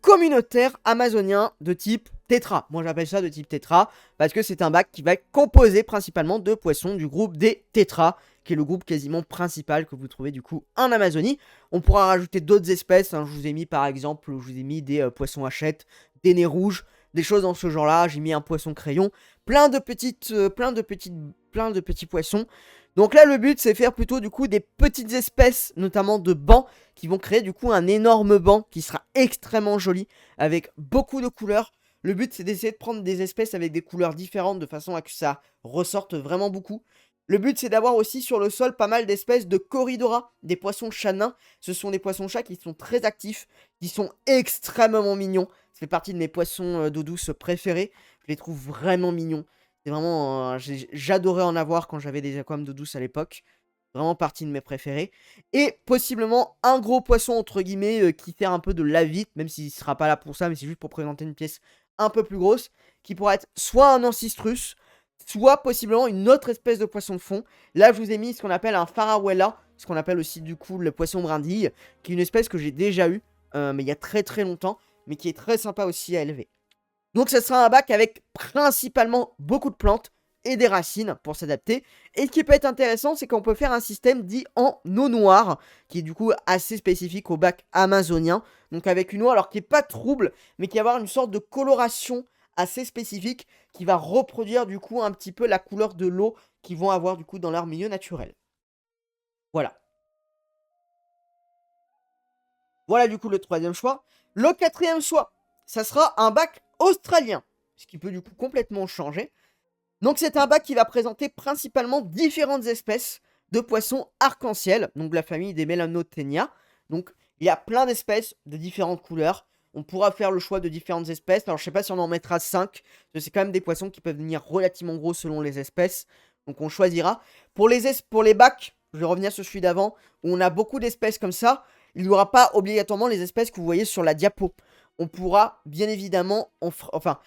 communautaire amazonien de type tétra. Moi j'appelle ça de type tétra parce que c'est un bac qui va être composé principalement de poissons du groupe des tétras, qui est le groupe quasiment principal que vous trouvez du coup en Amazonie. On pourra rajouter d'autres espèces. Hein. Je vous ai mis par exemple, je vous ai mis des poissons hachette, des nez rouges, des choses dans ce genre-là. J'ai mis un poisson crayon, plein de petits poissons. Donc là, le but, c'est faire plutôt du coup des petites espèces, notamment de bancs, qui vont créer du coup un énorme banc qui sera extrêmement joli, avec beaucoup de couleurs. Le but, c'est d'essayer de prendre des espèces avec des couleurs différentes, de façon à que ça ressorte vraiment beaucoup. Le but, c'est d'avoir aussi sur le sol pas mal d'espèces de corridora, des poissons chats nains. Ce sont des poissons chats qui sont très actifs, qui sont extrêmement mignons. Ça fait partie de mes poissons d'eau douce préférés. Je les trouve vraiment mignons. C'est vraiment... j'adorais en avoir quand j'avais des aquariums d'eau douce à l'époque. Vraiment partie de mes préférés. Et possiblement un gros poisson, entre guillemets, qui fait un peu de la vite, même s'il ne sera pas là pour ça, mais c'est juste pour présenter une pièce un peu plus grosse, qui pourrait être soit un ancistrus, soit possiblement une autre espèce de poisson de fond. Là, je vous ai mis ce qu'on appelle un farawella, ce qu'on appelle aussi du coup le poisson brindille, qui est une espèce que j'ai déjà eue, mais il y a très très longtemps, mais qui est très sympa aussi à élever. Donc ça sera un bac avec principalement beaucoup de plantes, et des racines pour s'adapter. Et ce qui peut être intéressant, c'est qu'on peut faire un système dit en eau noire, qui est du coup assez spécifique au bac amazonien. Donc avec une eau alors qui n'est pas trouble, mais qui va avoir une sorte de coloration assez spécifique qui va reproduire du coup un petit peu la couleur de l'eau qu'ils vont avoir du coup dans leur milieu naturel. Voilà. Voilà du coup le troisième choix. Le quatrième choix, ça sera un bac australien, ce qui peut du coup complètement changer. Donc c'est un bac qui va présenter principalement différentes espèces de poissons arc-en-ciel, donc de la famille des Melanotenia. Donc il y a plein d'espèces de différentes couleurs. On pourra faire le choix de différentes espèces. Alors je sais pas si on en mettra 5, parce que c'est quand même des poissons qui peuvent devenir relativement gros selon les espèces. Donc on choisira. Pour les bacs, je vais revenir sur celui d'avant, où on a beaucoup d'espèces comme ça, il n'y aura pas obligatoirement les espèces que vous voyez sur la diapo. On pourra bien évidemment, on fera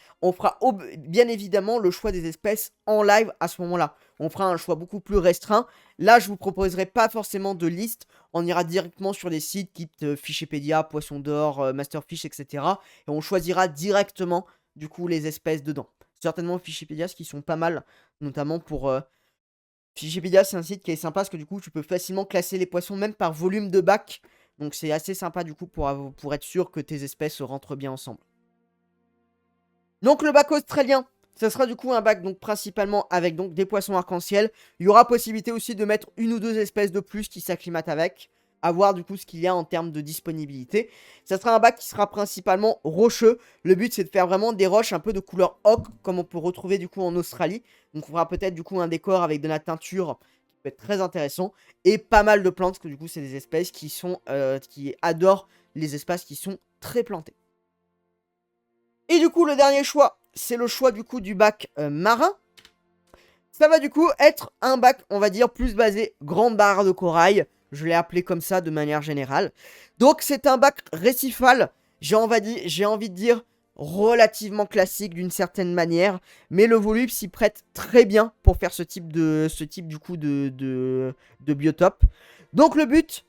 bien évidemment le choix des espèces en live à ce moment-là. On fera un choix beaucoup plus restreint. Là, je vous proposerai pas forcément de liste. On ira directement sur des sites type Fichipédia, Poisson d'Or, Masterfish, etc. Et on choisira directement, du coup, les espèces dedans. Certainement Fichipédia, ce qui sont pas mal, notamment pour... Fichipédia, c'est un site qui est sympa parce que du coup, tu peux facilement classer les poissons même par volume de bac. Donc c'est assez sympa du coup pour être sûr que tes espèces rentrent bien ensemble. Donc le bac australien, ça sera du coup un bac donc principalement avec donc des poissons arc-en-ciel. Il y aura possibilité aussi de mettre une ou deux espèces de plus qui s'acclimatent avec. À voir du coup ce qu'il y a en termes de disponibilité. Ça sera un bac qui sera principalement rocheux. Le but c'est de faire vraiment des roches un peu de couleur ocre comme on peut retrouver du coup en Australie. Donc on fera peut-être du coup un décor avec de la teinture peut être très intéressant. Et pas mal de plantes, parce que du coup, c'est des espèces qui adorent les espaces qui sont très plantés. Et du coup, le dernier choix, c'est le choix du coup du bac marin. Ça va du coup être un bac, on va dire, plus basé grande barre de corail. Je l'ai appelé comme ça de manière générale. Donc, c'est un bac récifal, j'ai envie de dire, relativement classique d'une certaine manière, mais le volume s'y prête très bien pour faire ce type du coup de biotope. Donc le but,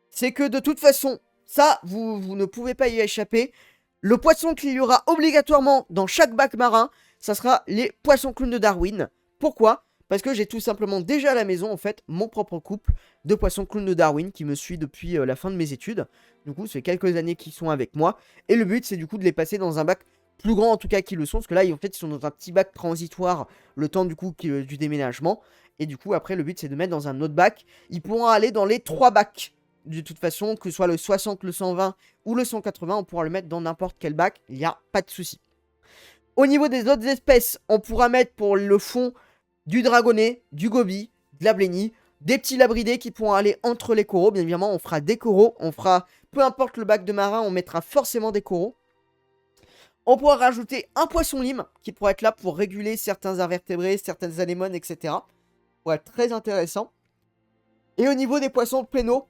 c'est que de toute façon, ça, vous ne pouvez pas y échapper. Le poisson qu'il y aura obligatoirement dans chaque bac marin, ça sera les poissons clowns de Darwin. Pourquoi ? Parce que j'ai tout simplement déjà à la maison, en fait, mon propre couple de poissons clowns de Darwin qui me suit depuis la fin de mes études. Du coup, ça fait quelques années qu'ils sont avec moi. Et le but, c'est du coup de les passer dans un bac plus grand, en tout cas, qu'ils le sont. Parce que là, en fait, ils sont dans un petit bac transitoire le temps du coup du déménagement. Et du coup, après, le but, c'est de mettre dans un autre bac. Ils pourront aller dans les 3 bacs. De toute façon, que ce soit le 60, le 120 ou le 180, on pourra le mettre dans n'importe quel bac. Il n'y a pas de souci. Au niveau des autres espèces, on pourra mettre pour le fond du dragonnet, du goby, de la blennie, des petits labridés qui pourront aller entre les coraux. Bien évidemment, on fera des coraux. On fera, peu importe le bac de marin, on mettra forcément des coraux. On pourra rajouter un poisson lime qui pourra être là pour réguler certains invertébrés, certaines anémones, etc. Pour être très intéressant. Et au niveau des poissons de plein eau,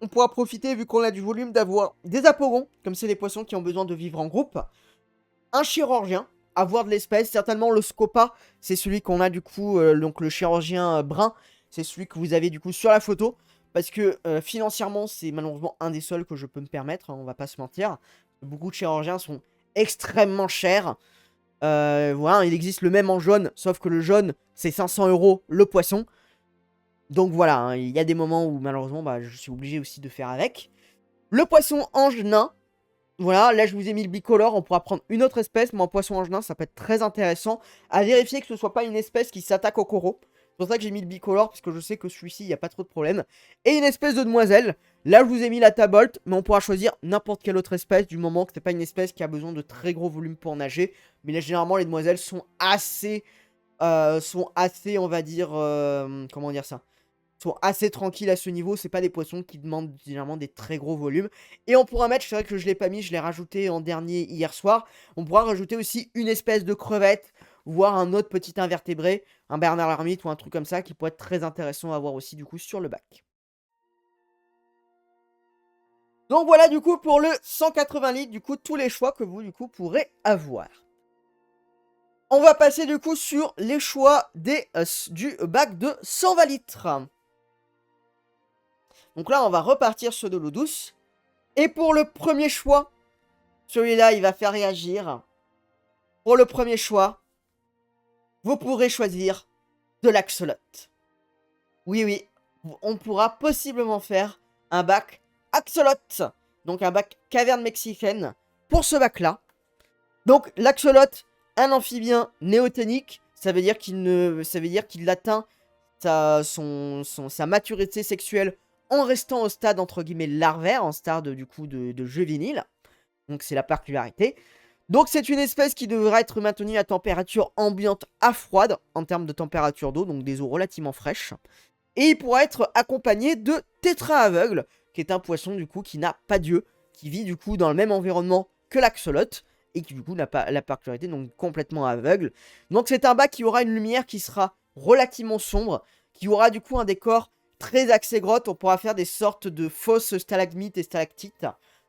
on pourra profiter, vu qu'on a du volume, d'avoir des apogons, comme c'est les poissons qui ont besoin de vivre en groupe. Un chirurgien, avoir de l'espèce. Certainement le scopa, c'est celui qu'on a du coup, donc le chirurgien brun, c'est celui que vous avez du coup sur la photo. Parce que financièrement, c'est malheureusement un des seuls que je peux me permettre, hein, on va pas se mentir. Beaucoup de chirurgiens sont extrêmement chers. Voilà, il existe le même en jaune, sauf que le jaune, c'est 500 € le poisson. Donc voilà, hein, il y a des moments où malheureusement, bah, je suis obligé aussi de faire avec. Le poisson ange nain. Voilà, là je vous ai mis le bicolore, on pourra prendre une autre espèce, mais en poisson ange nain, ça peut être très intéressant. À vérifier que ce soit pas une espèce qui s'attaque au coraux. C'est pour ça que j'ai mis le bicolore, parce que je sais que celui-ci, il n'y a pas trop de problème. Et une espèce de demoiselle. Là, je vous ai mis la tabolte, mais on pourra choisir n'importe quelle autre espèce, du moment que c'est pas une espèce qui a besoin de très gros volume pour nager. Mais là, généralement, les demoiselles sont assez, on va dire, comment dire ça, sont assez tranquilles à ce niveau. C'est pas des poissons qui demandent généralement des très gros volumes. Et on pourra mettre, c'est vrai que je l'ai pas mis, je l'ai rajouté en dernier hier soir. On pourra rajouter aussi une espèce de crevette, voire un autre petit invertébré, un Bernard l'ermite ou un truc comme ça qui pourrait être très intéressant à voir aussi du coup sur le bac. Donc voilà du coup pour le 180 litres, du coup tous les choix que vous du coup pourrez avoir. On va passer du coup sur les choix du bac de 120 litres. Donc là, on va repartir sur de l'eau douce. Et pour le premier choix, celui-là, il va faire réagir. Pour le premier choix, vous pourrez choisir de l'axolot. Oui, oui, on pourra possiblement faire un bac axolot, donc un bac caverne mexicaine pour ce bac-là. Donc l'axolot, un amphibien néotonique, ça veut dire qu'il atteint sa maturité sexuelle en restant au stade entre guillemets larvaire, en stade du coup de juvénile. Donc c'est la particularité. Donc c'est une espèce qui devra être maintenue à température ambiante à froide en termes de température d'eau, donc des eaux relativement fraîches. Et il pourra être accompagné de tétra aveugle, qui est un poisson du coup qui n'a pas d'yeux, qui vit du coup dans le même environnement que l'axolot, et qui du coup n'a pas la particularité, donc complètement aveugle. Donc c'est un bac qui aura une lumière qui sera relativement sombre, qui aura du coup un décor très axé grotte. On pourra faire des sortes de fausses stalagmites et stalactites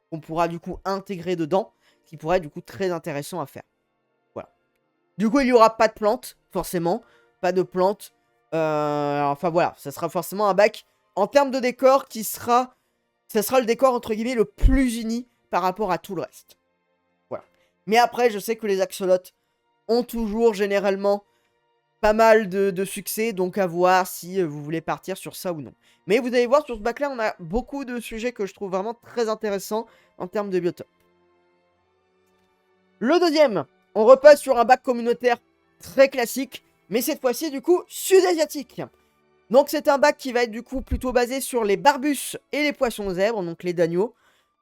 qu'on pourra du coup intégrer dedans, qui pourrait être du coup très intéressant à faire. Voilà. Du coup, il n'y aura pas de plantes, forcément. Pas de plantes. Enfin voilà, ça sera forcément un bac en termes de décor qui sera... Ça sera le décor entre guillemets le plus uni par rapport à tout le reste. Voilà. Mais après, je sais que les axolotes ont toujours généralement pas mal de succès, donc à voir si vous voulez partir sur ça ou non. Mais vous allez voir, sur ce bac-là, on a beaucoup de sujets que je trouve vraiment très intéressants en termes de biotope. Le deuxième, on repasse sur un bac communautaire très classique, mais cette fois-ci, du coup, sud-asiatique. Donc c'est un bac qui va être du coup plutôt basé sur les barbus et les poissons zèbres, donc les dagneaux,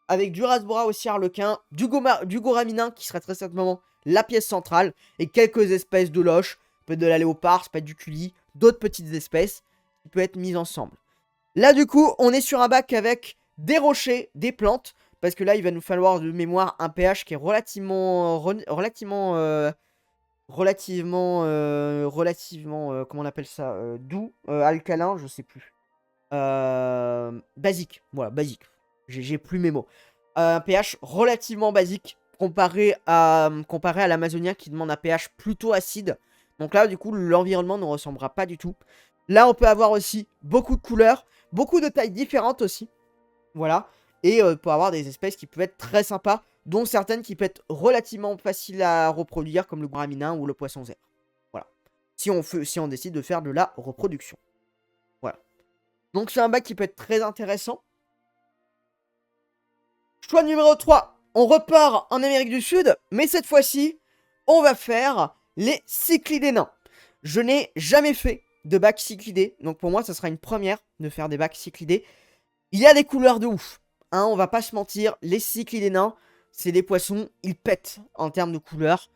avec du rasbora aussi harlequin, du goraminin qui serait très certainement la pièce centrale, et quelques espèces de loches, peut-être de la léopard, ça peut être du culi, d'autres petites espèces qui peuvent être mises ensemble. Là du coup, on est sur un bac avec des rochers, des plantes, parce que là il va nous falloir de mémoire un pH qui est relativement comment on appelle ça, doux, alcalin, je sais plus. Basique, voilà, basique. J'ai plus mes mots. Un pH relativement basique comparé à l'amazonien qui demande un pH plutôt acide. Donc là, du coup, l'environnement ne ressemblera pas du tout. Là, on peut avoir aussi beaucoup de couleurs, beaucoup de tailles différentes aussi. Voilà. Et pour avoir des espèces qui peuvent être très sympas, dont certaines qui peuvent être relativement faciles à reproduire, comme le goraminin ou le poisson zèbre. Voilà. Si on décide de faire de la reproduction. Voilà. Donc c'est un bac qui peut être très intéressant. Choix numéro 3. On repart en Amérique du Sud, mais cette fois-ci, on va faire les cyclidés nains. Je n'ai jamais fait de bac cyclidé, donc pour moi, ça sera une première de faire des bacs cyclidés. Il y a des couleurs de ouf. Hein, on va pas se mentir, les cyclidés nains, c'est des poissons, ils pètent en termes de couleurs.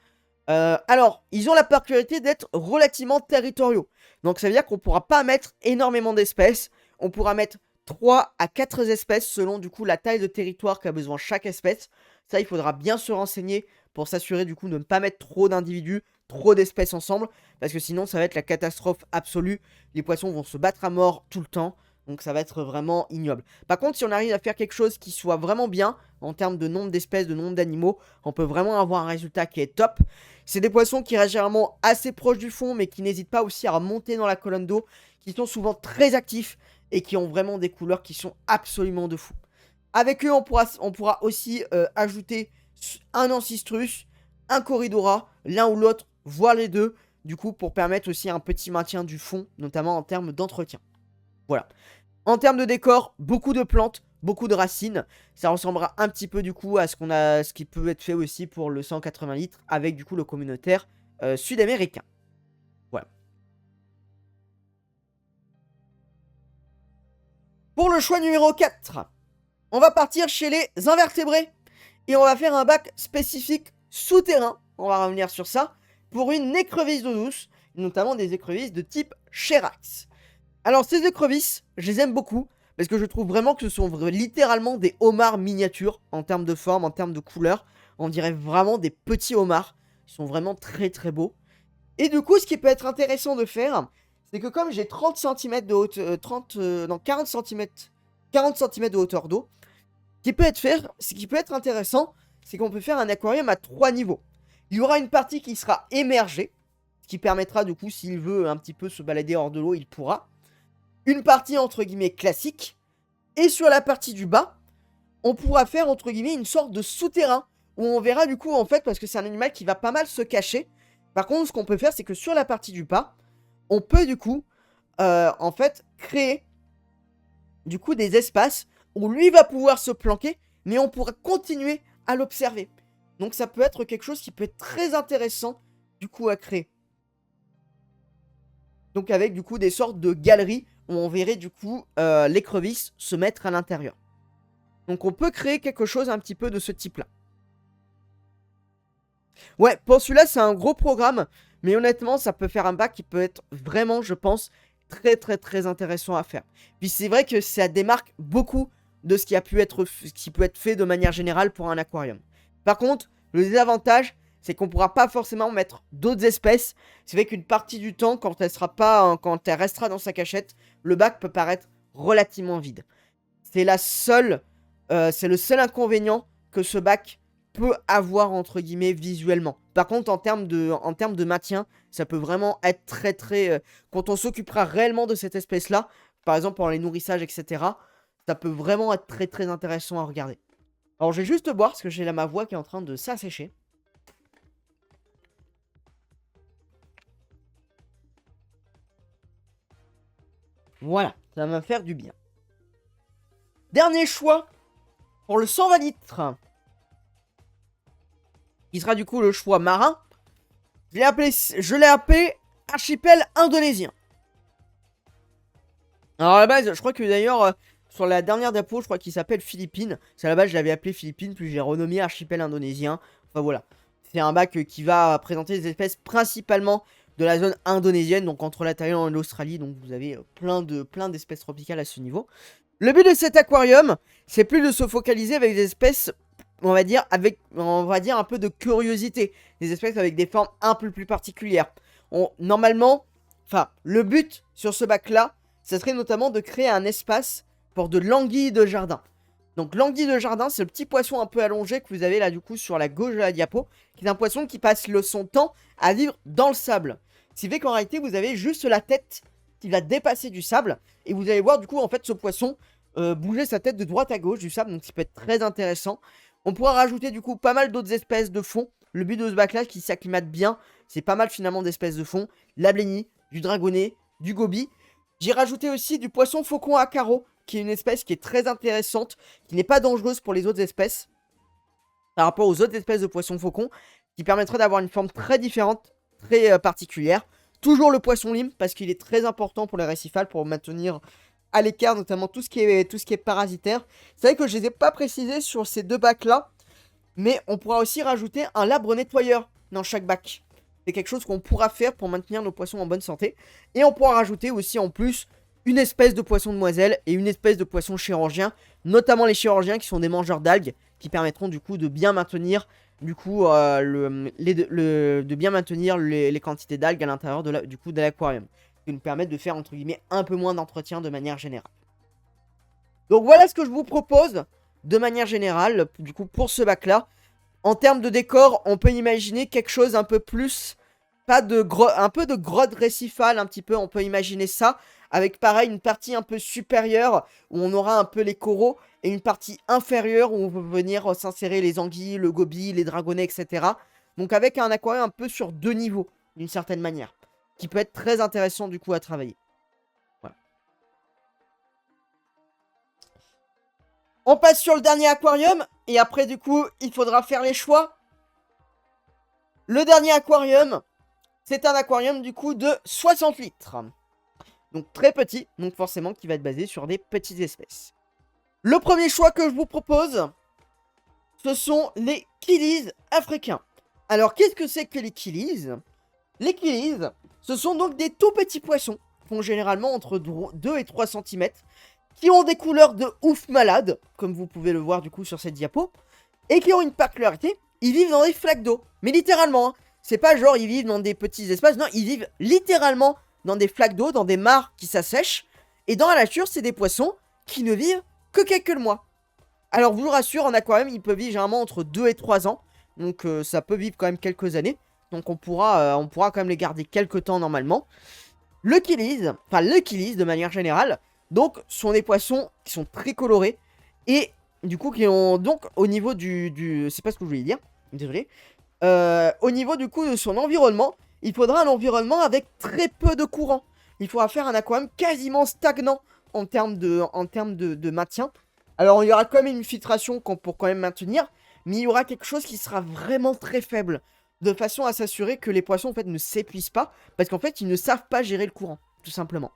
Alors, ils ont la particularité d'être relativement territoriaux. Donc ça veut dire qu'on pourra pas mettre énormément d'espèces. On pourra mettre 3 à 4 espèces selon du coup la taille de territoire qu'a besoin chaque espèce. Ça, il faudra bien se renseigner pour s'assurer du coup de ne pas mettre trop d'individus, trop d'espèces ensemble. Parce que sinon, ça va être la catastrophe absolue. Les poissons vont se battre à mort tout le temps. Donc ça va être vraiment ignoble. Par contre, si on arrive à faire quelque chose qui soit vraiment bien, en termes de nombre d'espèces, de nombre d'animaux, on peut vraiment avoir un résultat qui est top. C'est des poissons qui restent généralement assez proches du fond, mais qui n'hésitent pas aussi à remonter dans la colonne d'eau, qui sont souvent très actifs et qui ont vraiment des couleurs qui sont absolument de fou. Avec eux, on pourra aussi ajouter un ancistrus, un corridora, l'un ou l'autre, voire les deux, du coup, pour permettre aussi un petit maintien du fond, notamment en termes d'entretien. Voilà. En termes de décor, beaucoup de plantes, beaucoup de racines. Ça ressemblera un petit peu du coup à ce qui peut être fait aussi pour le 180 litres avec du coup le communautaire sud-américain. Voilà. Pour le choix numéro 4, on va partir chez les invertébrés. Et on va faire un bac spécifique souterrain. On va revenir sur ça. Pour une écrevisse d'eau douce, notamment des écrevisses de type Cherax. Alors ces écrevisses, je les aime beaucoup, parce que je trouve vraiment que ce sont littéralement des homards miniatures, en termes de forme, en termes de couleur. On dirait vraiment des petits homards, ils sont vraiment très très beaux. Et du coup, ce qui peut être intéressant de faire, c'est que comme j'ai 30 cm de hauteur, 40 cm, 40 cm de hauteur d'eau, ce qui peut être intéressant, c'est qu'on peut faire un aquarium à 3 niveaux. Il y aura une partie qui sera émergée, ce qui permettra du coup, s'il veut un petit peu se balader hors de l'eau, il pourra. Une partie entre guillemets classique, et sur la partie du bas, on pourra faire entre guillemets une sorte de souterrain, où on verra du coup en fait, parce que c'est un animal qui va pas mal se cacher. Par contre, ce qu'on peut faire, c'est que sur la partie du bas, on peut du coup, en fait, créer du coup des espaces où lui va pouvoir se planquer, mais on pourra continuer à l'observer. Donc ça peut être quelque chose qui peut être très intéressant du coup à créer. Donc avec du coup des sortes de galeries où on verrait du coup l'écrevisse se mettre à l'intérieur. Donc on peut créer quelque chose un petit peu de ce type-là. Ouais, pour celui-là, c'est un gros programme. Mais honnêtement, ça peut faire un bac qui peut être vraiment, je pense, très très très intéressant à faire. Puis c'est vrai que ça démarque beaucoup de ce qui peut être fait de manière générale pour un aquarium. Par contre, le désavantage, c'est qu'on ne pourra pas forcément mettre d'autres espèces. C'est vrai qu'une partie du temps, quand elle restera dans sa cachette, le bac peut paraître relativement vide. C'est c'est le seul inconvénient que ce bac peut avoir entre guillemets visuellement. Par contre, en termes de maintien, ça peut vraiment être très très... quand on s'occupera réellement de cette espèce-là, par exemple pour les nourrissages, etc., ça peut vraiment être très très intéressant à regarder. Alors je vais juste boire parce que j'ai là ma voix qui est en train de s'assécher. Voilà, ça va me faire du bien. Dernier choix pour le 120 litres. Qui sera du coup le choix marin. Je l'ai appelé archipel indonésien. Alors à la base, je crois que d'ailleurs, sur la dernière diapo, je crois qu'il s'appelle Philippines. C'est à la base, je l'avais appelé Philippines, puis j'ai renommé archipel indonésien. Enfin voilà. C'est un bac qui va présenter des espèces principalement de la zone indonésienne, donc entre la Thaïlande et l'Australie. Donc vous avez plein d'espèces tropicales à ce niveau. Le but de cet aquarium, c'est plus de se focaliser avec des espèces, on va dire un peu de curiosité. Des espèces avec des formes un peu plus particulières. Normalement, le but sur ce bac-là, ça serait notamment de créer un espace pour de l'anguille de jardin. Donc l'anguille de jardin, c'est le petit poisson un peu allongé que vous avez là du coup sur la gauche de la diapo, qui est un poisson qui passe son temps à vivre dans le sable. Ce qui fait qu'en réalité, vous avez juste la tête qui va dépasser du sable, et vous allez voir du coup en fait ce poisson bouger sa tête de droite à gauche du sable, donc ça peut être très intéressant. On pourra rajouter du coup pas mal d'autres espèces de fond. Le but de ce bac là qui s'acclimate bien, c'est pas mal finalement d'espèces de fond. La blénie, du dragonnet, du goby. J'ai rajouté aussi du poisson faucon à carreaux, qui est une espèce qui est très intéressante, qui n'est pas dangereuse pour les autres espèces, par rapport aux autres espèces de poissons faucons, qui permettrait d'avoir une forme très différente, très particulière. Toujours le poisson lime, parce qu'il est très important pour les récifales, pour maintenir à l'écart, notamment tout ce qui est parasitaire. C'est vrai que je ne les ai pas précisés sur ces deux bacs-là, mais on pourra aussi rajouter un labre nettoyeur dans chaque bac. C'est quelque chose qu'on pourra faire pour maintenir nos poissons en bonne santé. Et on pourra rajouter aussi en plus une espèce de poisson demoiselle et une espèce de poisson chirurgien, notamment les chirurgiens qui sont des mangeurs d'algues, qui permettront du coup de bien maintenir du coup les quantités d'algues à l'intérieur de l'aquarium, qui nous permettent de faire entre guillemets un peu moins d'entretien de manière générale. Donc voilà ce que je vous propose de manière générale du coup pour ce bac là. En termes de décor, on peut imaginer quelque chose un peu plus, un peu de grotte récifale un petit peu, on peut imaginer ça, avec pareil une partie un peu supérieure où on aura un peu les coraux, et une partie inférieure où on peut venir s'insérer les anguilles, le goby, les dragonnets, etc. Donc avec un aquarium un peu sur deux niveaux, d'une certaine manière, qui peut être très intéressant du coup à travailler. Voilà. On passe sur le dernier aquarium, et après du coup, il faudra faire les choix. Le dernier aquarium, c'est un aquarium du coup de 60 litres. Donc très petit, donc forcément qui va être basé sur des petites espèces. Le premier choix que je vous propose, ce sont les killies africains. Alors qu'est-ce que c'est que les killies? Les killies, ce sont donc des tout petits poissons, qui font généralement entre 2 et 3 cm, qui ont des couleurs de ouf malade, comme vous pouvez le voir du coup sur cette diapo, et qui ont une particularité, ils vivent dans des flaques d'eau. Mais littéralement, hein, c'est pas genre ils vivent dans des petits espaces, non, ils vivent littéralement dans des flaques d'eau, dans des mares qui s'assèchent, et dans la nature, c'est des poissons qui ne vivent que quelques mois. Alors, je vous rassure, en aquarium, il peut vivre généralement entre 2 et 3 ans, donc ça peut vivre quand même quelques années, donc on pourra quand même les garder quelques temps normalement. Le killies de manière générale, donc sont des poissons qui sont très colorés, et du coup qui ont donc au niveau c'est pas ce que je voulais dire, désolé, au niveau du coup de son environnement, il faudra un environnement avec très peu de courant. Il faudra faire un aquarium quasiment stagnant en termes de maintien. Alors, il y aura quand même une filtration pour quand même maintenir, mais il y aura quelque chose qui sera vraiment très faible, de façon à s'assurer que les poissons, en fait, ne s'épuisent pas, parce qu'en fait, ils ne savent pas gérer le courant, tout simplement.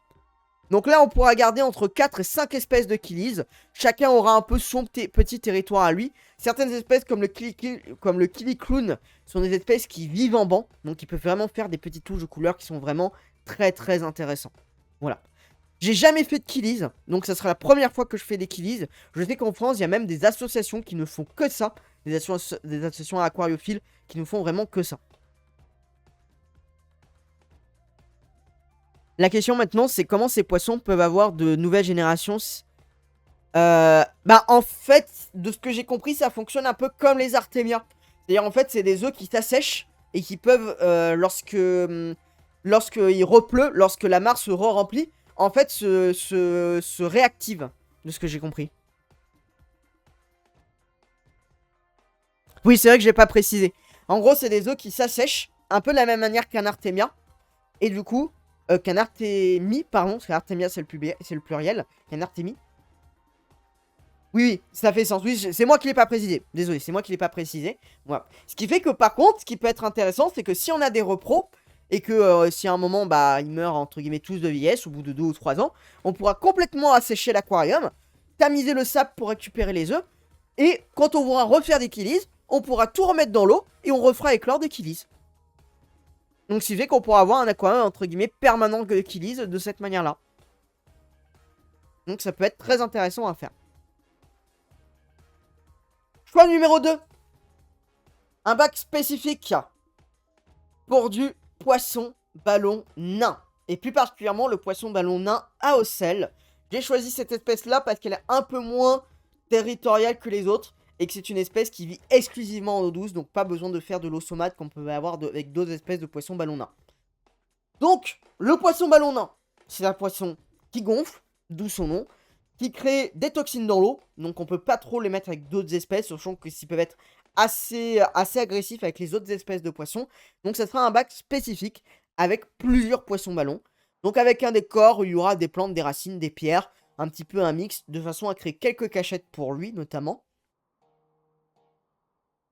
Donc là, on pourra garder entre 4 et 5 espèces de killies. Chacun aura un peu son petit territoire à lui. Certaines espèces, comme le killie clown, sont des espèces qui vivent en banc. Donc, ils peuvent vraiment faire des petites touches de couleurs qui sont vraiment très, très intéressants. Voilà. J'ai jamais fait de killies, donc ça sera la première fois que je fais des killies. Je sais qu'en France, il y a même des associations qui ne font que ça. Des associations aquariophiles qui ne font vraiment que ça. La question maintenant, c'est comment ces poissons peuvent avoir de nouvelles générations. Bah en fait, de ce que j'ai compris, ça fonctionne un peu comme les artémias. C'est-à-dire en fait, c'est des œufs qui s'assèchent et qui peuvent, lorsqu'il repleut, lorsque la mare se re-remplit, en fait, se réactive, de ce que j'ai compris. Oui, c'est vrai que j'ai pas précisé. En gros, c'est des œufs qui s'assèchent, un peu de la même manière qu'un artémia. Et du coup, qu'un artémie, pardon, parce qu'artémia c'est le pluriel, qu'un artémie. Oui, oui, ça fait sens. Oui, c'est moi qui l'ai pas précisé. Désolé, c'est moi qui l'ai pas précisé. Voilà. Ce qui fait que par contre, ce qui peut être intéressant, c'est que si on a des repros, et que si à un moment, bah, ils meurent entre guillemets tous de vieillesse, au bout de 2 ou 3 ans, on pourra complètement assécher l'aquarium, tamiser le sable pour récupérer les œufs, et quand on voudra refaire des killies, on pourra tout remettre dans l'eau, et on refera éclore des killies. Donc, ce qui fait qu'on pourra avoir un aquarium entre guillemets permanent de killies de cette manière-là. Donc, ça peut être très intéressant à faire. Choix numéro 2. Un bac spécifique pour du poisson ballon nain. Et plus particulièrement le poisson ballon nain à ocelle. J'ai choisi cette espèce-là parce qu'elle est un peu moins territoriale que les autres. Et que c'est une espèce qui vit exclusivement en eau douce. Donc pas besoin de faire de l'eau saumâtre qu'on peut avoir avec d'autres espèces de poissons ballon nain. Donc, le poisson ballon nain, c'est un poisson qui gonfle, d'où son nom, qui crée des toxines dans l'eau. Donc on peut pas trop les mettre avec d'autres espèces, sachant qu'ils peuvent être assez agressifs avec les autres espèces de poissons. Donc ça sera un bac spécifique avec plusieurs poissons ballons. Donc avec un décor où il y aura des plantes, des racines, des pierres, un petit peu un mix, de façon à créer quelques cachettes pour lui notamment.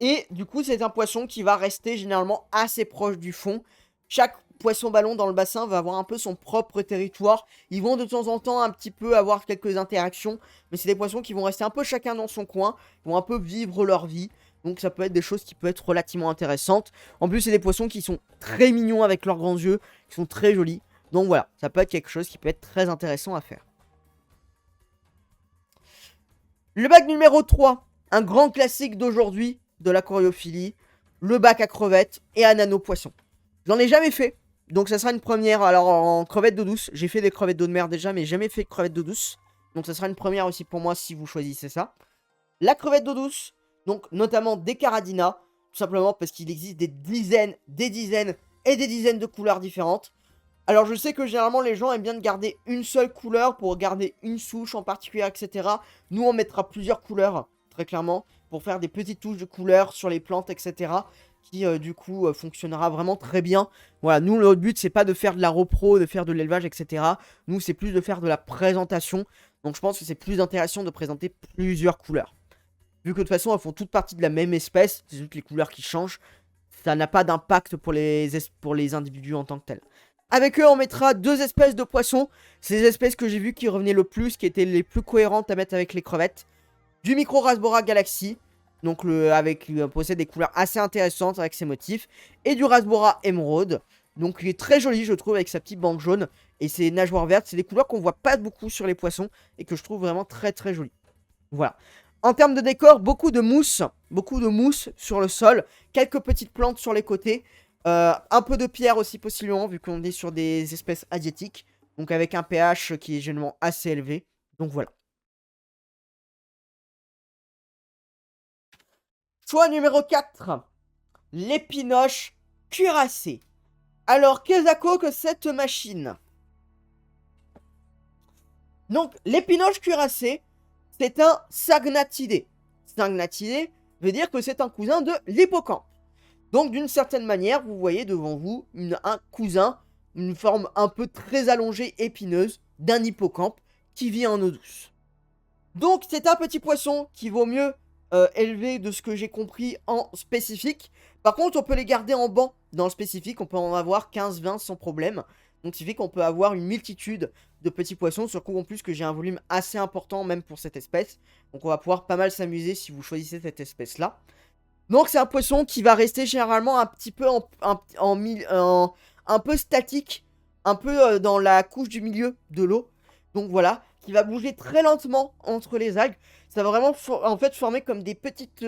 Et du coup c'est un poisson qui va rester généralement assez proche du fond. Chaque poisson ballon dans le bassin va avoir un peu son propre territoire. Ils vont de temps en temps un petit peu avoir quelques interactions, mais c'est des poissons qui vont rester un peu chacun dans son coin, ils vont un peu vivre leur vie. Donc ça peut être des choses qui peuvent être relativement intéressantes. En plus, c'est des poissons qui sont très mignons avec leurs grands yeux, qui sont très jolis. Donc voilà, ça peut être quelque chose qui peut être très intéressant à faire. Le bac numéro 3, un grand classique d'aujourd'hui de l'aquariophilie, le bac à crevettes et à nano poisson. J'en ai jamais fait, donc ça sera une première. Alors en crevettes d'eau douce, j'ai fait des crevettes d'eau de mer déjà, mais jamais fait de crevettes d'eau douce. Donc ça sera une première aussi pour moi si vous choisissez ça. La crevette d'eau douce, donc notamment des Caradina, tout simplement parce qu'il existe des dizaines et des dizaines de couleurs différentes. Alors je sais que généralement les gens aiment bien garder une seule couleur pour garder une souche en particulier, etc. Nous on mettra plusieurs couleurs, très clairement, pour faire des petites touches de couleurs sur les plantes, etc. Qui du coup fonctionnera vraiment très bien. Voilà, nous notre but c'est pas de faire de la repro, de faire de l'élevage, etc. Nous c'est plus de faire de la présentation. Donc je pense que c'est plus intéressant de présenter plusieurs couleurs. Vu que de toute façon elles font toutes partie de la même espèce, c'est juste les couleurs qui changent. Ça n'a pas d'impact pour les individus en tant que tels. Avec eux, on mettra 2 espèces de poissons. C'est les espèces que j'ai vues qui revenaient le plus, qui étaient les plus cohérentes à mettre avec les crevettes. Du Micro Rasbora Galaxy. Donc, possède des couleurs assez intéressantes avec ses motifs. Et du Rasbora Emerald. Donc, il est très joli, je trouve, avec sa petite bande jaune. Et ses nageoires vertes. C'est des couleurs qu'on voit pas beaucoup sur les poissons. Et que je trouve vraiment très très jolies. Voilà. En termes de décor, beaucoup de mousse sur le sol. Quelques petites plantes sur les côtés. Un peu de pierre aussi possiblement, vu qu'on est sur des espèces asiatiques. Donc avec un pH qui est généralement assez élevé. Donc voilà. Choix numéro 4. L'épinoche cuirassée. Alors, qu'est-ce que cette machine? Donc, l'épinoche cuirassée, c'est un sagnatidé. Sagnatidé veut dire que c'est un cousin de l'hippocampe. Donc d'une certaine manière, vous voyez devant vous un cousin, une forme un peu très allongée, épineuse, d'un hippocampe qui vit en eau douce. Donc c'est un petit poisson qui vaut mieux élever de ce que j'ai compris en spécifique. Par contre, on peut les garder en banc dans le spécifique, on peut en avoir 15-20 sans problème. Donc, ce qui fait qu'on peut avoir une multitude de petits poissons, surtout en plus que j'ai un volume assez important même pour cette espèce. Donc, on va pouvoir pas mal s'amuser si vous choisissez cette espèce-là. Donc, c'est un poisson qui va rester généralement un petit peu un peu statique, un peu dans la couche du milieu de l'eau. Donc, voilà, qui va bouger très lentement entre les algues. Ça va vraiment en fait former comme des petites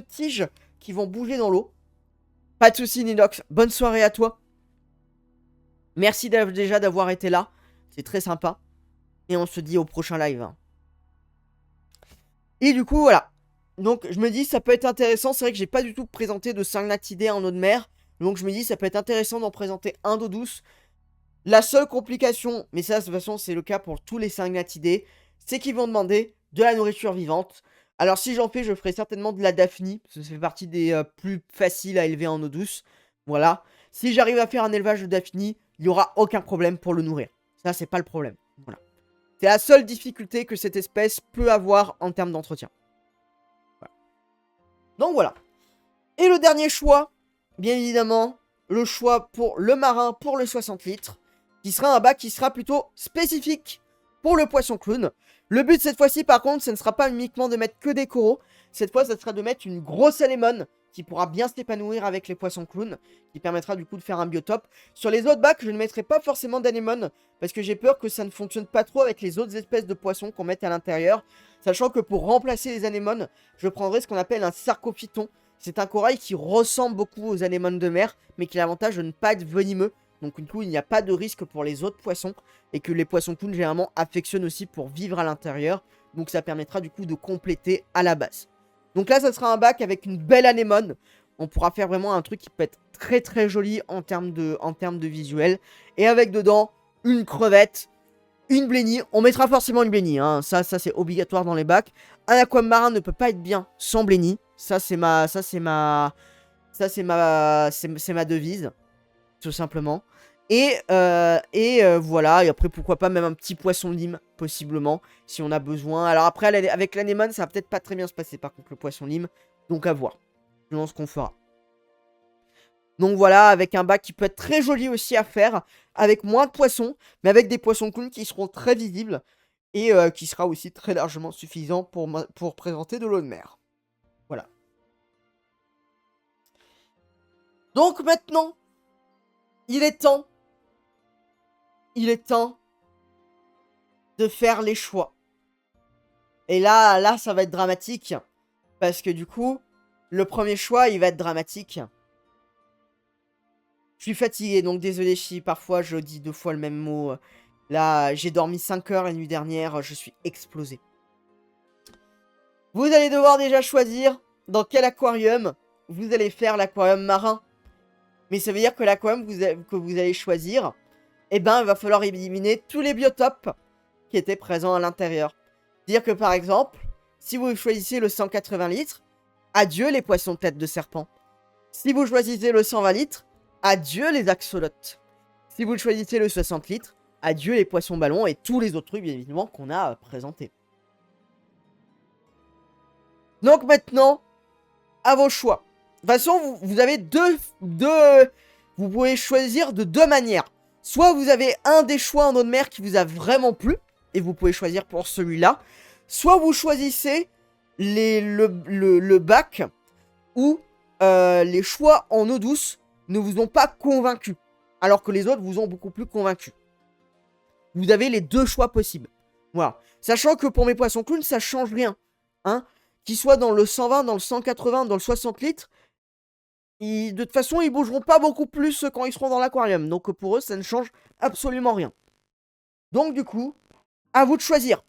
tiges qui vont bouger dans l'eau. Pas de soucis, Ninox. Bonne soirée à toi. Merci déjà d'avoir été là. C'est très sympa. Et on se dit au prochain live. Et du coup, voilà. Donc, je me dis, ça peut être intéressant. C'est vrai que j'ai pas du tout présenté de Sangnatidés en eau de mer. Donc, je me dis, ça peut être intéressant d'en présenter un d'eau douce. La seule complication, mais ça, de toute façon, c'est le cas pour tous les Sangnatidés, c'est qu'ils vont demander de la nourriture vivante. Alors, si j'en fais, je ferai certainement de la Daphnie, parce que ça fait partie des plus faciles à élever en eau douce. Voilà. Si j'arrive à faire un élevage de Daphnie, il n'y aura aucun problème pour le nourrir. Ça, c'est pas le problème. Voilà. C'est la seule difficulté que cette espèce peut avoir en termes d'entretien. Voilà. Donc, voilà. Et le dernier choix, bien évidemment, le choix pour le marin pour le 60 litres, qui sera un bac qui sera plutôt spécifique pour le poisson clown. Le but cette fois-ci, par contre, ce ne sera pas uniquement de mettre que des coraux. Cette fois, ça sera de mettre une grosse anémone qui pourra bien s'épanouir avec les poissons clowns, qui permettra du coup de faire un biotope. Sur les autres bacs, je ne mettrai pas forcément d'anémone, parce que j'ai peur que ça ne fonctionne pas trop avec les autres espèces de poissons qu'on mette à l'intérieur. Sachant que pour remplacer les anémones, je prendrai ce qu'on appelle un sarcophyton. C'est un corail qui ressemble beaucoup aux anémones de mer, mais qui a l'avantage de ne pas être venimeux. Donc du coup, il n'y a pas de risque pour les autres poissons. Et que les poissons clowns, généralement, affectionnent aussi pour vivre à l'intérieur. Donc ça permettra du coup de compléter à la base. Donc là, ça sera un bac avec une belle anémone. On pourra faire vraiment un truc qui peut être très très joli en termes de visuel. Et avec dedans, une crevette, une blennie. On mettra forcément une blennie, hein. Ça c'est obligatoire dans les bacs. Un aquarium marin ne peut pas être bien sans blennie. C'est ma devise, tout simplement. Voilà, et après pourquoi pas même un petit poisson lime, possiblement, si on a besoin. Alors après, avec l'anémone, ça va peut-être pas très bien se passer, par contre, le poisson lime, donc à voir, selon ce qu'on fera. Donc voilà, avec un bac qui peut être très joli aussi à faire, avec moins de poissons, mais avec des poissons clowns qui seront très visibles, et qui sera aussi très largement suffisant pour présenter de l'eau de mer. Voilà. Donc maintenant, il est temps de faire les choix. Et là, ça va être dramatique. Parce que du coup, le premier choix, il va être dramatique. Je suis fatigué, donc désolé si parfois je dis 2 fois le même mot. Là, j'ai dormi 5 heures la nuit dernière, je suis explosé. Vous allez devoir déjà choisir dans quel aquarium vous allez faire l'aquarium marin. Mais ça veut dire que l'aquarium que vous allez choisir, eh ben, il va falloir éliminer tous les biotopes qui étaient présents à l'intérieur. C'est-à-dire que par exemple, si vous choisissez le 180 litres, adieu les poissons tête de serpent. Si vous choisissez le 120 litres, adieu les axolotes. Si vous choisissez le 60 litres, adieu les poissons ballons et tous les autres trucs, bien évidemment, qu'on a présentés. Donc maintenant, à vos choix. De toute façon, vous avez vous pouvez choisir de 2 manières. Soit vous avez un des choix en eau de mer qui vous a vraiment plu, et vous pouvez choisir pour celui-là. Soit vous choisissez le bac où les choix en eau douce ne vous ont pas convaincu, alors que les autres vous ont beaucoup plus convaincu. Vous avez les 2 choix possibles. Voilà. Sachant que pour mes poissons clowns, ça change rien. Hein, qu'ils soient dans le 120, dans le 180, dans le 60 litres, de toute façon, ils bougeront pas beaucoup plus quand ils seront dans l'aquarium. Donc pour eux, ça ne change absolument rien. Donc du coup, à vous de choisir.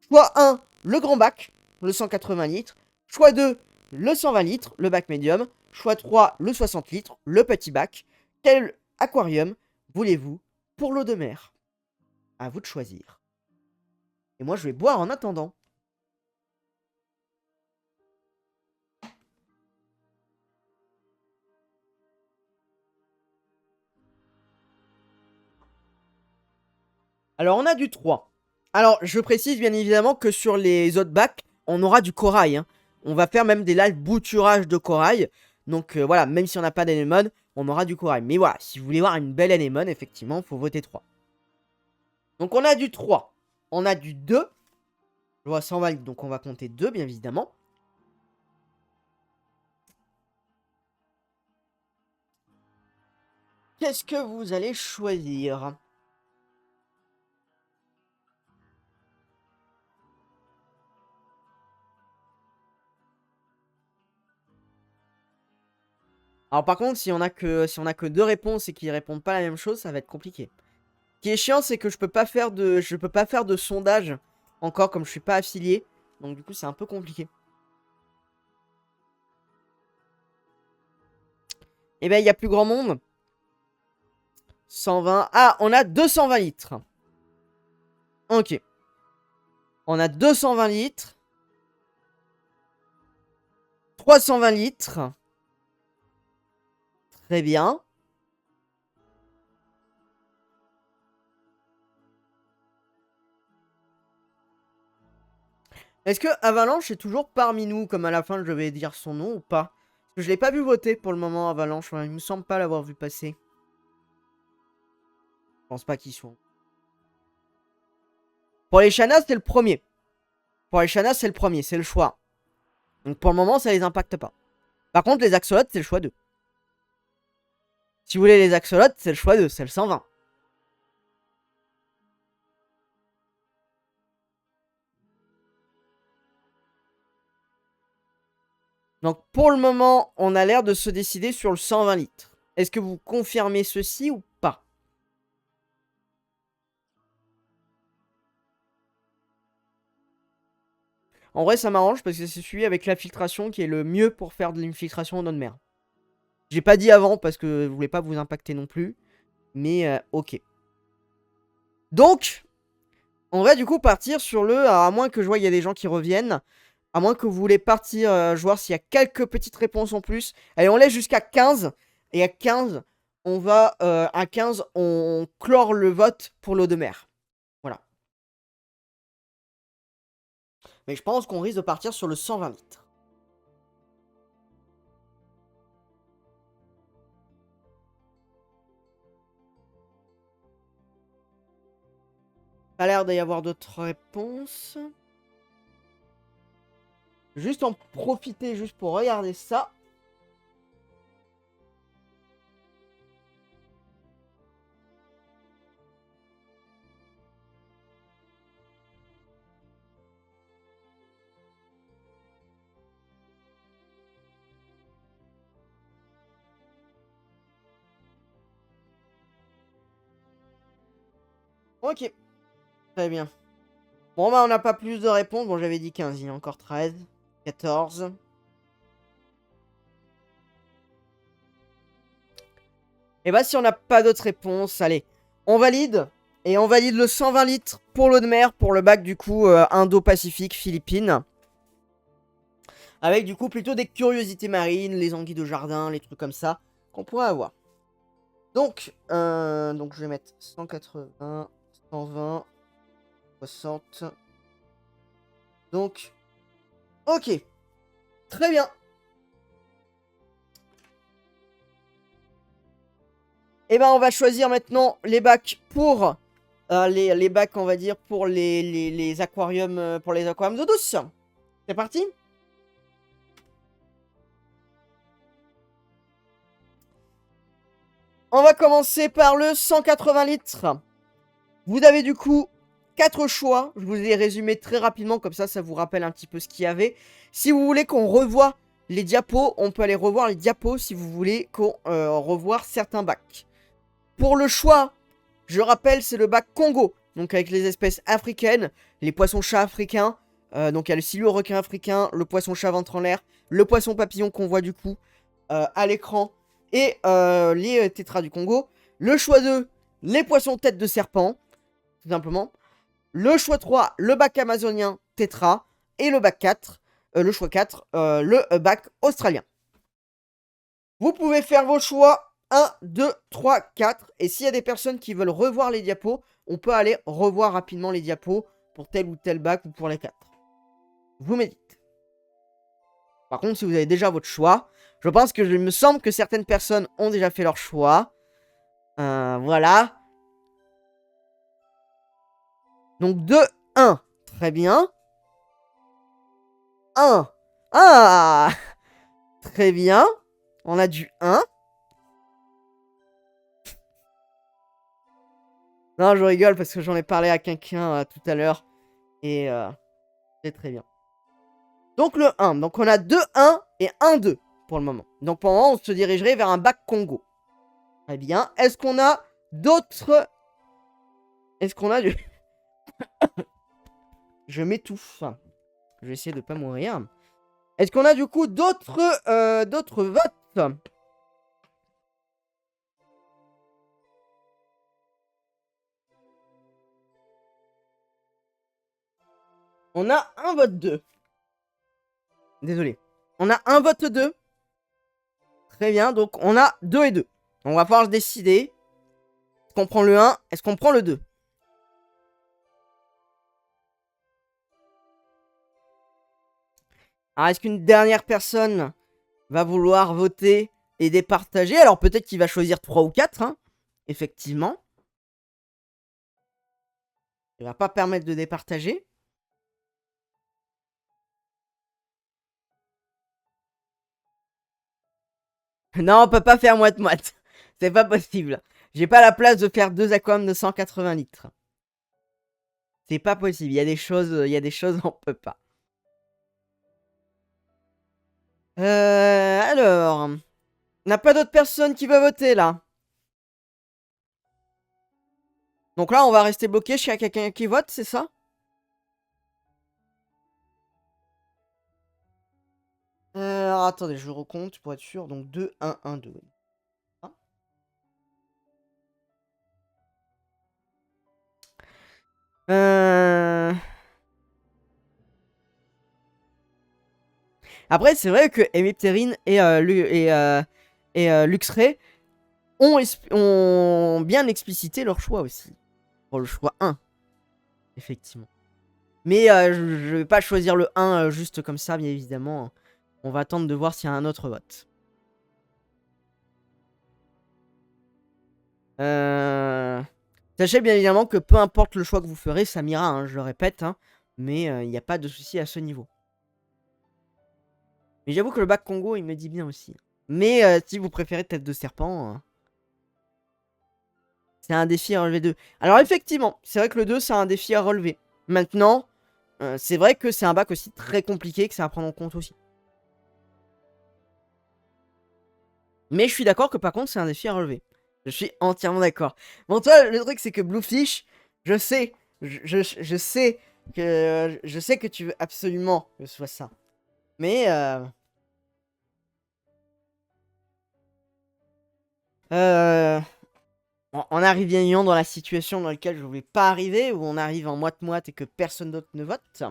Choix 1, le grand bac, le 180 litres. Choix 2, le 120 litres, le bac médium. Choix 3, le 60 litres, le petit bac. Quel aquarium voulez-vous pour l'eau de mer? À vous de choisir. Et moi, je vais boire en attendant. Alors, on a du 3. Alors, je précise bien évidemment que sur les autres bacs, on aura du corail. Hein. On va faire même des live bouturage de corail. Donc, voilà, même si on n'a pas d'anémone, on aura du corail. Mais voilà, si vous voulez voir une belle anémone, effectivement, il faut voter 3. Donc, on a du 3. On a du 2. Je vois 100 valides, donc on va compter 2, bien évidemment. Qu'est-ce que vous allez choisir? Alors par contre, si on a que 2 réponses et qu'ils répondent pas la même chose, ça va être compliqué. Ce qui est chiant, c'est que je peux pas faire de sondage encore comme je suis pas affilié. Donc du coup, c'est un peu compliqué. Eh ben, il y a plus grand monde. 120. Ah, on a 220 litres. Ok. On a 220 litres. 320 litres. Très bien. Est-ce que Avalanche est toujours parmi nous, comme à la fin je vais dire son nom ou pas? Parce que je l'ai pas vu voter pour le moment, Avalanche. Il me semble pas l'avoir vu passer. Je pense pas qu'il soit. Pour les Shanas, c'est le premier. Pour les Shanas, c'est le premier, c'est le choix. Donc pour le moment, ça les impacte pas. Par contre, les Axolotes, c'est le choix 2. Si vous voulez les Axolotes, c'est le choix 2, c'est le 120. Donc pour le moment, on a l'air de se décider sur le 120 litres. Est-ce que vous confirmez ceci ou pas? En vrai, ça m'arrange parce que c'est celui avec la filtration qui est le mieux pour faire de l'infiltration en eau de mer. J'ai pas dit avant parce que je voulais pas vous impacter non plus. Mais ok. Donc, on va du coup partir sur le... Alors, à moins que je vois il y a des gens qui reviennent. À moins que vous voulez partir, je voir s'il y a quelques petites réponses en plus. Allez, on laisse jusqu'à 15. Et à 15, on va... à 15, on clore le vote pour l'eau de mer. Voilà. Mais je pense qu'on risque de partir sur le 120 litres. Pas l'air d'y avoir d'autres réponses. Juste en profiter juste pour regarder ça. Ok. Très bien. Bon, bah, on n'a pas plus de réponses. Bon, j'avais dit 15, il y a encore 13. 14. Et bah, si on n'a pas d'autres réponses, allez, on valide. Et on valide le 120 litres pour l'eau de mer, pour le bac, du coup, Indo-Pacifique, Philippines. Avec, du coup, plutôt des curiosités marines, les anguilles de jardin, les trucs comme ça, qu'on pourrait avoir. Donc, je vais mettre 180, 120, 60. Donc, ok. Très bien. Et ben, on va choisir maintenant les bacs pour... les bacs, on va dire, pour les aquariums, pour les aquariums d'eau douce. C'est parti? On va commencer par le 180 litres. Vous avez du coup 4 choix. Je vous ai résumé très rapidement, comme ça vous rappelle un petit peu ce qu'il y avait. Si vous voulez qu'on revoie les diapos, on peut aller revoir les diapos si vous voulez qu'on revoie certains bacs. Pour le choix, je rappelle, c'est le bac Congo. Donc avec les espèces africaines, les poissons-chats africains. Donc il y a le siluro-requin africain, le poisson-chat ventre en l'air, le poisson papillon qu'on voit du coup à l'écran. Et les tétras du Congo. Le choix 2, les poissons tête de serpent. Tout simplement. Le choix 3, le bac amazonien tétra. Et le bac 4, le choix 4, le bac australien. Vous pouvez faire vos choix 1, 2, 3, 4. Et s'il y a des personnes qui veulent revoir les diapos, on peut aller revoir rapidement les diapos pour tel ou tel bac ou pour les 4. Vous me dites. Par contre, si vous avez déjà votre choix, je pense que il me semble que certaines personnes ont déjà fait leur choix. Voilà. Donc 2, 1. Très bien. 1. Ah. Très bien. On a du 1. Non, je rigole parce que j'en ai parlé à quelqu'un tout à l'heure. Et c'est très bien. Donc le 1. Donc on a 2, 1 et 1, 2 pour le moment. Donc pour le moment, on se dirigerait vers un bac Congo. Très bien. Est-ce qu'on a d'autres... Est-ce qu'on a du... Je m'étouffe. Je vais essayer de pas mourir. Est-ce qu'on a du coup d'autres votes? On a un vote 2. Désolé. On a un vote 2. Très bien, donc on a 2 et 2. On va pouvoir se décider. Est-ce qu'on prend le 1? Est-ce qu'on prend le 2? Alors, est-ce qu'une dernière personne va vouloir voter et départager? Alors, peut-être qu'il va choisir 3 ou 4, hein. Effectivement. Il va pas permettre de départager. Non, on peut pas faire moite-moite. C'est pas possible. J'ai pas la place de faire 2 aquariums de 180 litres. C'est pas possible. Il y a des choses, on peut pas. Alors. On n'a pas d'autres personnes qui veulent voter, là. Donc là, on va rester bloqué chez quelqu'un qui vote, c'est ça? Alors, attendez, je recompte pour être sûr. Donc 2, 1, 1, 2. Hein. Après, c'est vrai que Hemiptérine et Luxray ont bien explicité leur choix aussi. Pour le choix 1, effectivement. Mais je ne vais pas choisir le 1 juste comme ça, bien évidemment. On va attendre de voir s'il y a un autre vote. Sachez bien évidemment que peu importe le choix que vous ferez, ça m'ira, hein, je le répète. Hein, mais il n'y a pas de souci à ce niveau. Mais j'avoue que le bac Congo, il me dit bien aussi. Mais si vous préférez tête de serpent, c'est un défi à relever 2. Alors effectivement, c'est vrai que le 2, c'est un défi à relever. Maintenant, c'est vrai que c'est un bac aussi très compliqué que ça à prendre en compte aussi. Mais je suis d'accord que par contre, c'est un défi à relever. Je suis entièrement d'accord. Bon, toi, le truc, c'est que Bluefish, je sais, je sais que tu veux absolument que ce soit ça. Mais, on arrive bien évidemment dans la situation dans laquelle je voulais pas arriver, où on arrive en moite-moite et que personne d'autre ne vote.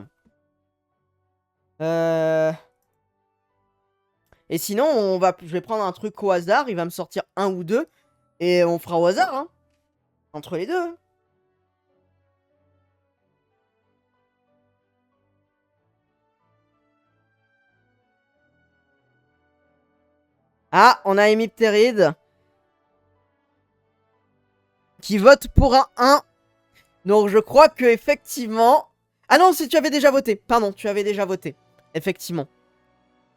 Et sinon, je vais prendre un truc au hasard, il va me sortir un ou deux, et on fera au hasard, hein, entre les deux. Hein. Ah, on a Hemiptéride qui vote pour un 1. Donc je crois que effectivement... Ah non, si tu avais déjà voté. Pardon, tu avais déjà voté. Effectivement.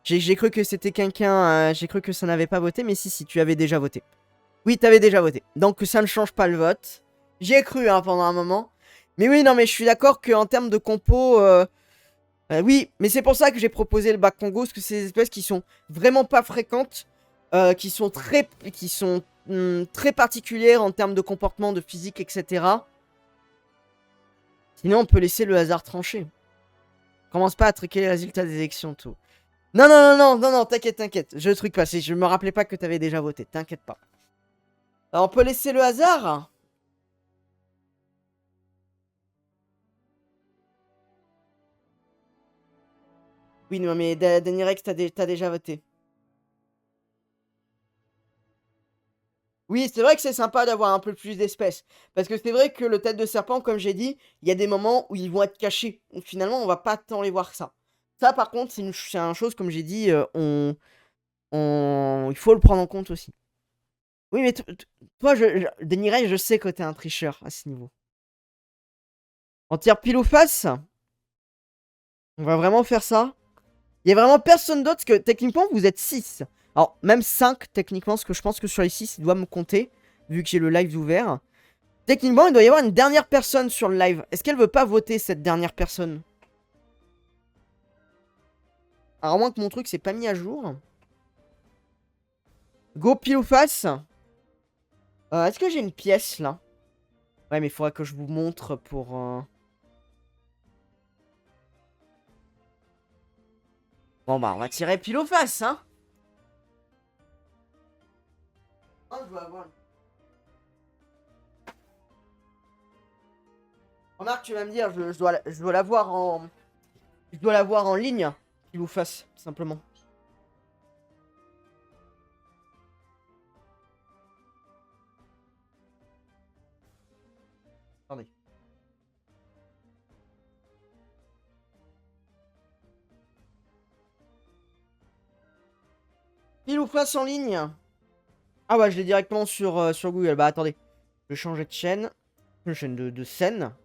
J'ai cru que c'était quelqu'un... j'ai cru que ça n'avait pas voté, mais si, tu avais déjà voté. Oui, tu avais déjà voté. Donc ça ne change pas le vote. J'y ai cru hein, pendant un moment. Mais oui, non, mais je suis d'accord qu'en termes de compo... oui, mais c'est pour ça que j'ai proposé le bac Congo, parce que c'est des espèces qui sont vraiment pas fréquentes, qui sont très particulières en termes de comportement, de physique, etc. Sinon, on peut laisser le hasard trancher. Commence pas à truquer les résultats des élections, tout. Non, non, non, non, non, non, t'inquiète, t'inquiète. Je truc pas, je me rappelais pas que t'avais déjà voté, t'inquiète pas. Alors, on peut laisser le hasard. Oui, non, mais Danirex, t'as déjà voté. Oui, c'est vrai que c'est sympa d'avoir un peu plus d'espèces. Parce que c'est vrai que le tête de serpent, comme j'ai dit, il y a des moments où ils vont être cachés. Donc finalement, on va pas tant les voir que ça. Ça, par contre, c'est une chose, comme j'ai dit, il faut le prendre en compte aussi. Oui, mais toi, Denirei, je sais que t'es un tricheur à ce niveau. En tir pile ou face, on va vraiment faire ça. Il y a vraiment personne d'autre, parce que techniquement, vous êtes 6. Alors, même 5, techniquement, parce que je pense que sur les 6, il doit me compter, vu que j'ai le live ouvert. Techniquement, il doit y avoir une dernière personne sur le live. Est-ce qu'elle veut pas voter, cette dernière personne? Alors, à moins que mon truc s'est pas mis à jour. Go pile ou face. Est-ce que j'ai une pièce, là? Ouais, mais il faudrait que je vous montre pour... Bon, bah, on va tirer pile ou face, hein. Oh, je dois avoir... Remarque, tu vas me dire, je dois l'avoir en... Je dois l'avoir en ligne, pile ou face, tout simplement. Attendez. Pile ou face en ligne? Ah ouais, je l'ai directement sur Google. Bah attendez. Je vais changer de chaîne. Une chaîne de scène.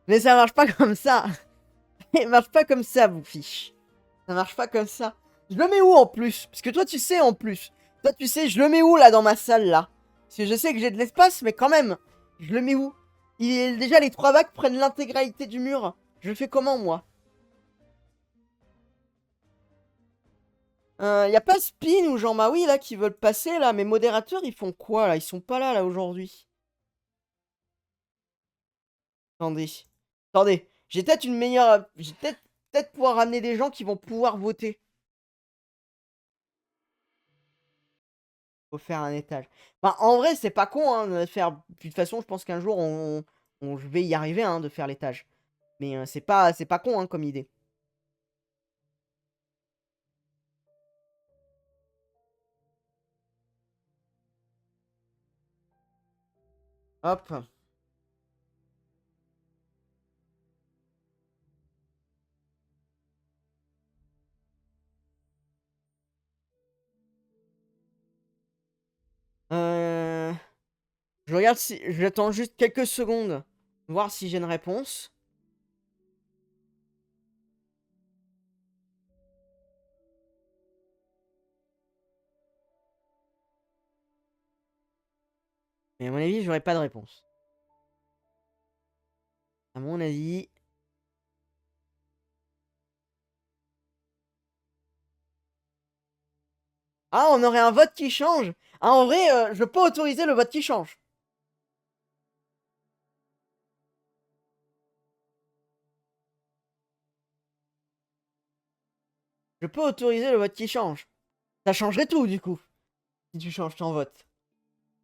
Mais ça marche pas comme ça. Ça marche pas comme ça, vous fiche. Ça marche pas comme ça. Je le mets où en plus? Parce que toi tu sais en plus. Toi tu sais, je le mets où là dans ma salle là? Parce que je sais que j'ai de l'espace, mais quand même. Je le mets où? Déjà les 3 vagues prennent l'intégralité du mur. Je le fais comment moi? Y a pas Spin ou Jean-Marie là qui veulent passer là? Mes modérateurs ils font quoi là? Ils sont pas là aujourd'hui. Attendez. Attendez. J'ai peut-être une meilleure... J'ai peut-être pouvoir ramener des gens qui vont pouvoir voter. Faut faire un étage. Bah, en vrai, c'est pas con hein, de faire... De toute façon, je pense qu'un jour, je vais y arriver hein, de faire l'étage. Mais c'est pas con hein, comme idée. Hop. Euh... Je regarde si... J'attends juste quelques secondes. Voir si j'ai une réponse. Mais à mon avis, j'aurai pas de réponse. À mon avis... Ah, on aurait un vote qui change. Ah, en vrai, je peux autoriser le vote qui change. Je peux autoriser le vote qui change. Ça changerait tout, du coup, si tu changes ton vote.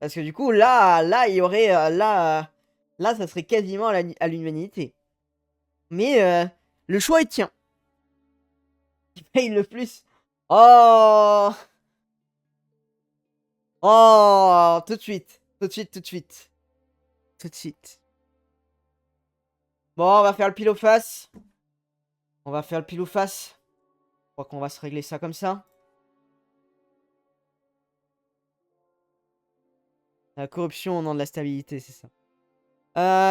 Parce que du coup, là, il y aurait... là, ça serait quasiment à l'unanimité. Mais le choix est tien. Qui paye le plus? Oh! Oh! Tout de suite. Tout de suite, tout de suite. Tout de suite. Bon, on va faire le pile ou face. On va faire le pile ou face. Je crois qu'on va se régler ça comme ça. La corruption au nom de la stabilité, c'est ça.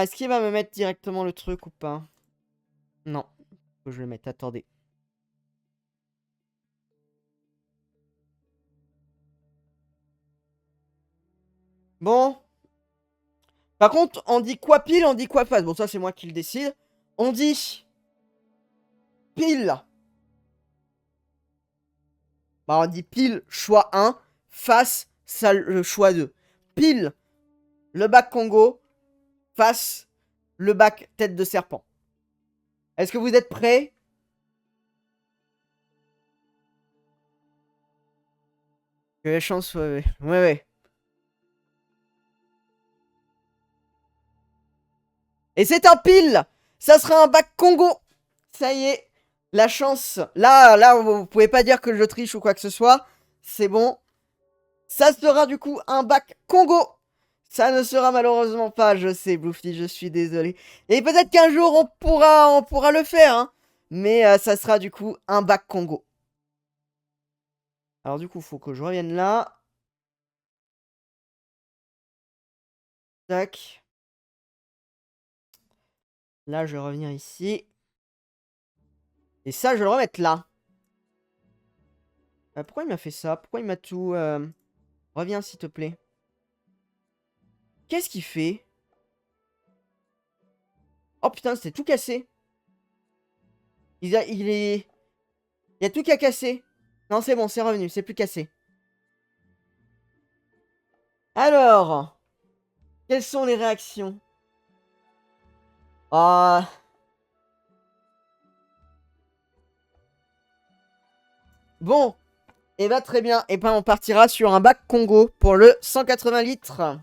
Est-ce qu'il va me mettre directement le truc ou pas? Non. Faut que je le mette. Attendez. Bon. Par contre, on dit quoi pile, on dit quoi face. Bon, ça, c'est moi qui le décide. On dit pile. Bah, on dit pile, choix 1. Face, le choix 2. Pile, le bac Congo. Face, le bac tête de serpent. Est-ce que vous êtes prêts? Que la chance, ouais, ouais. Ouais, ouais. Et c'est un pile. Ça sera un bac Congo. Ça y est. La chance. Là, vous pouvez pas dire que je triche ou quoi que ce soit. C'est bon. Ça sera du coup un bac Congo. Ça ne sera malheureusement pas, je sais, Bluffy, je suis désolé. Et peut-être qu'un jour on pourra le faire, hein. Mais ça sera du coup un bac Congo. Alors du coup, faut que je revienne là. Tac. Là, je vais revenir ici. Et ça, je vais le remettre là. Pourquoi il m'a fait ça? Pourquoi il m'a tout... Reviens, s'il te plaît. Qu'est-ce qu'il fait? Oh putain, c'était tout cassé. Il est... Il y a tout qui a cassé. Non, c'est bon, c'est revenu, c'est plus cassé. Alors, quelles sont les réactions? Ah... Bon, et bah très bien. Et ben on partira sur un bac Congo pour le 180 litres.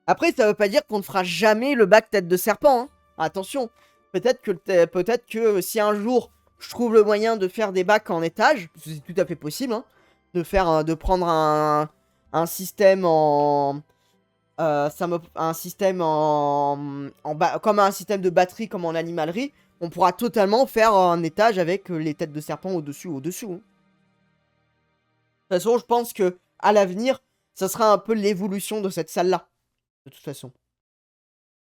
Après, ça veut pas dire qu'on ne fera jamais le bac tête de serpent, hein. Attention, peut-être que si un jour je trouve le moyen de faire des bacs en étage, c'est tout à fait possible, hein, de prendre un système en... un système comme un système de batterie comme en animalerie, on pourra totalement faire un étage avec les têtes de serpent au-dessous. Hein. De toute façon, je pense que à l'avenir, ça sera un peu l'évolution de cette salle-là. De toute façon.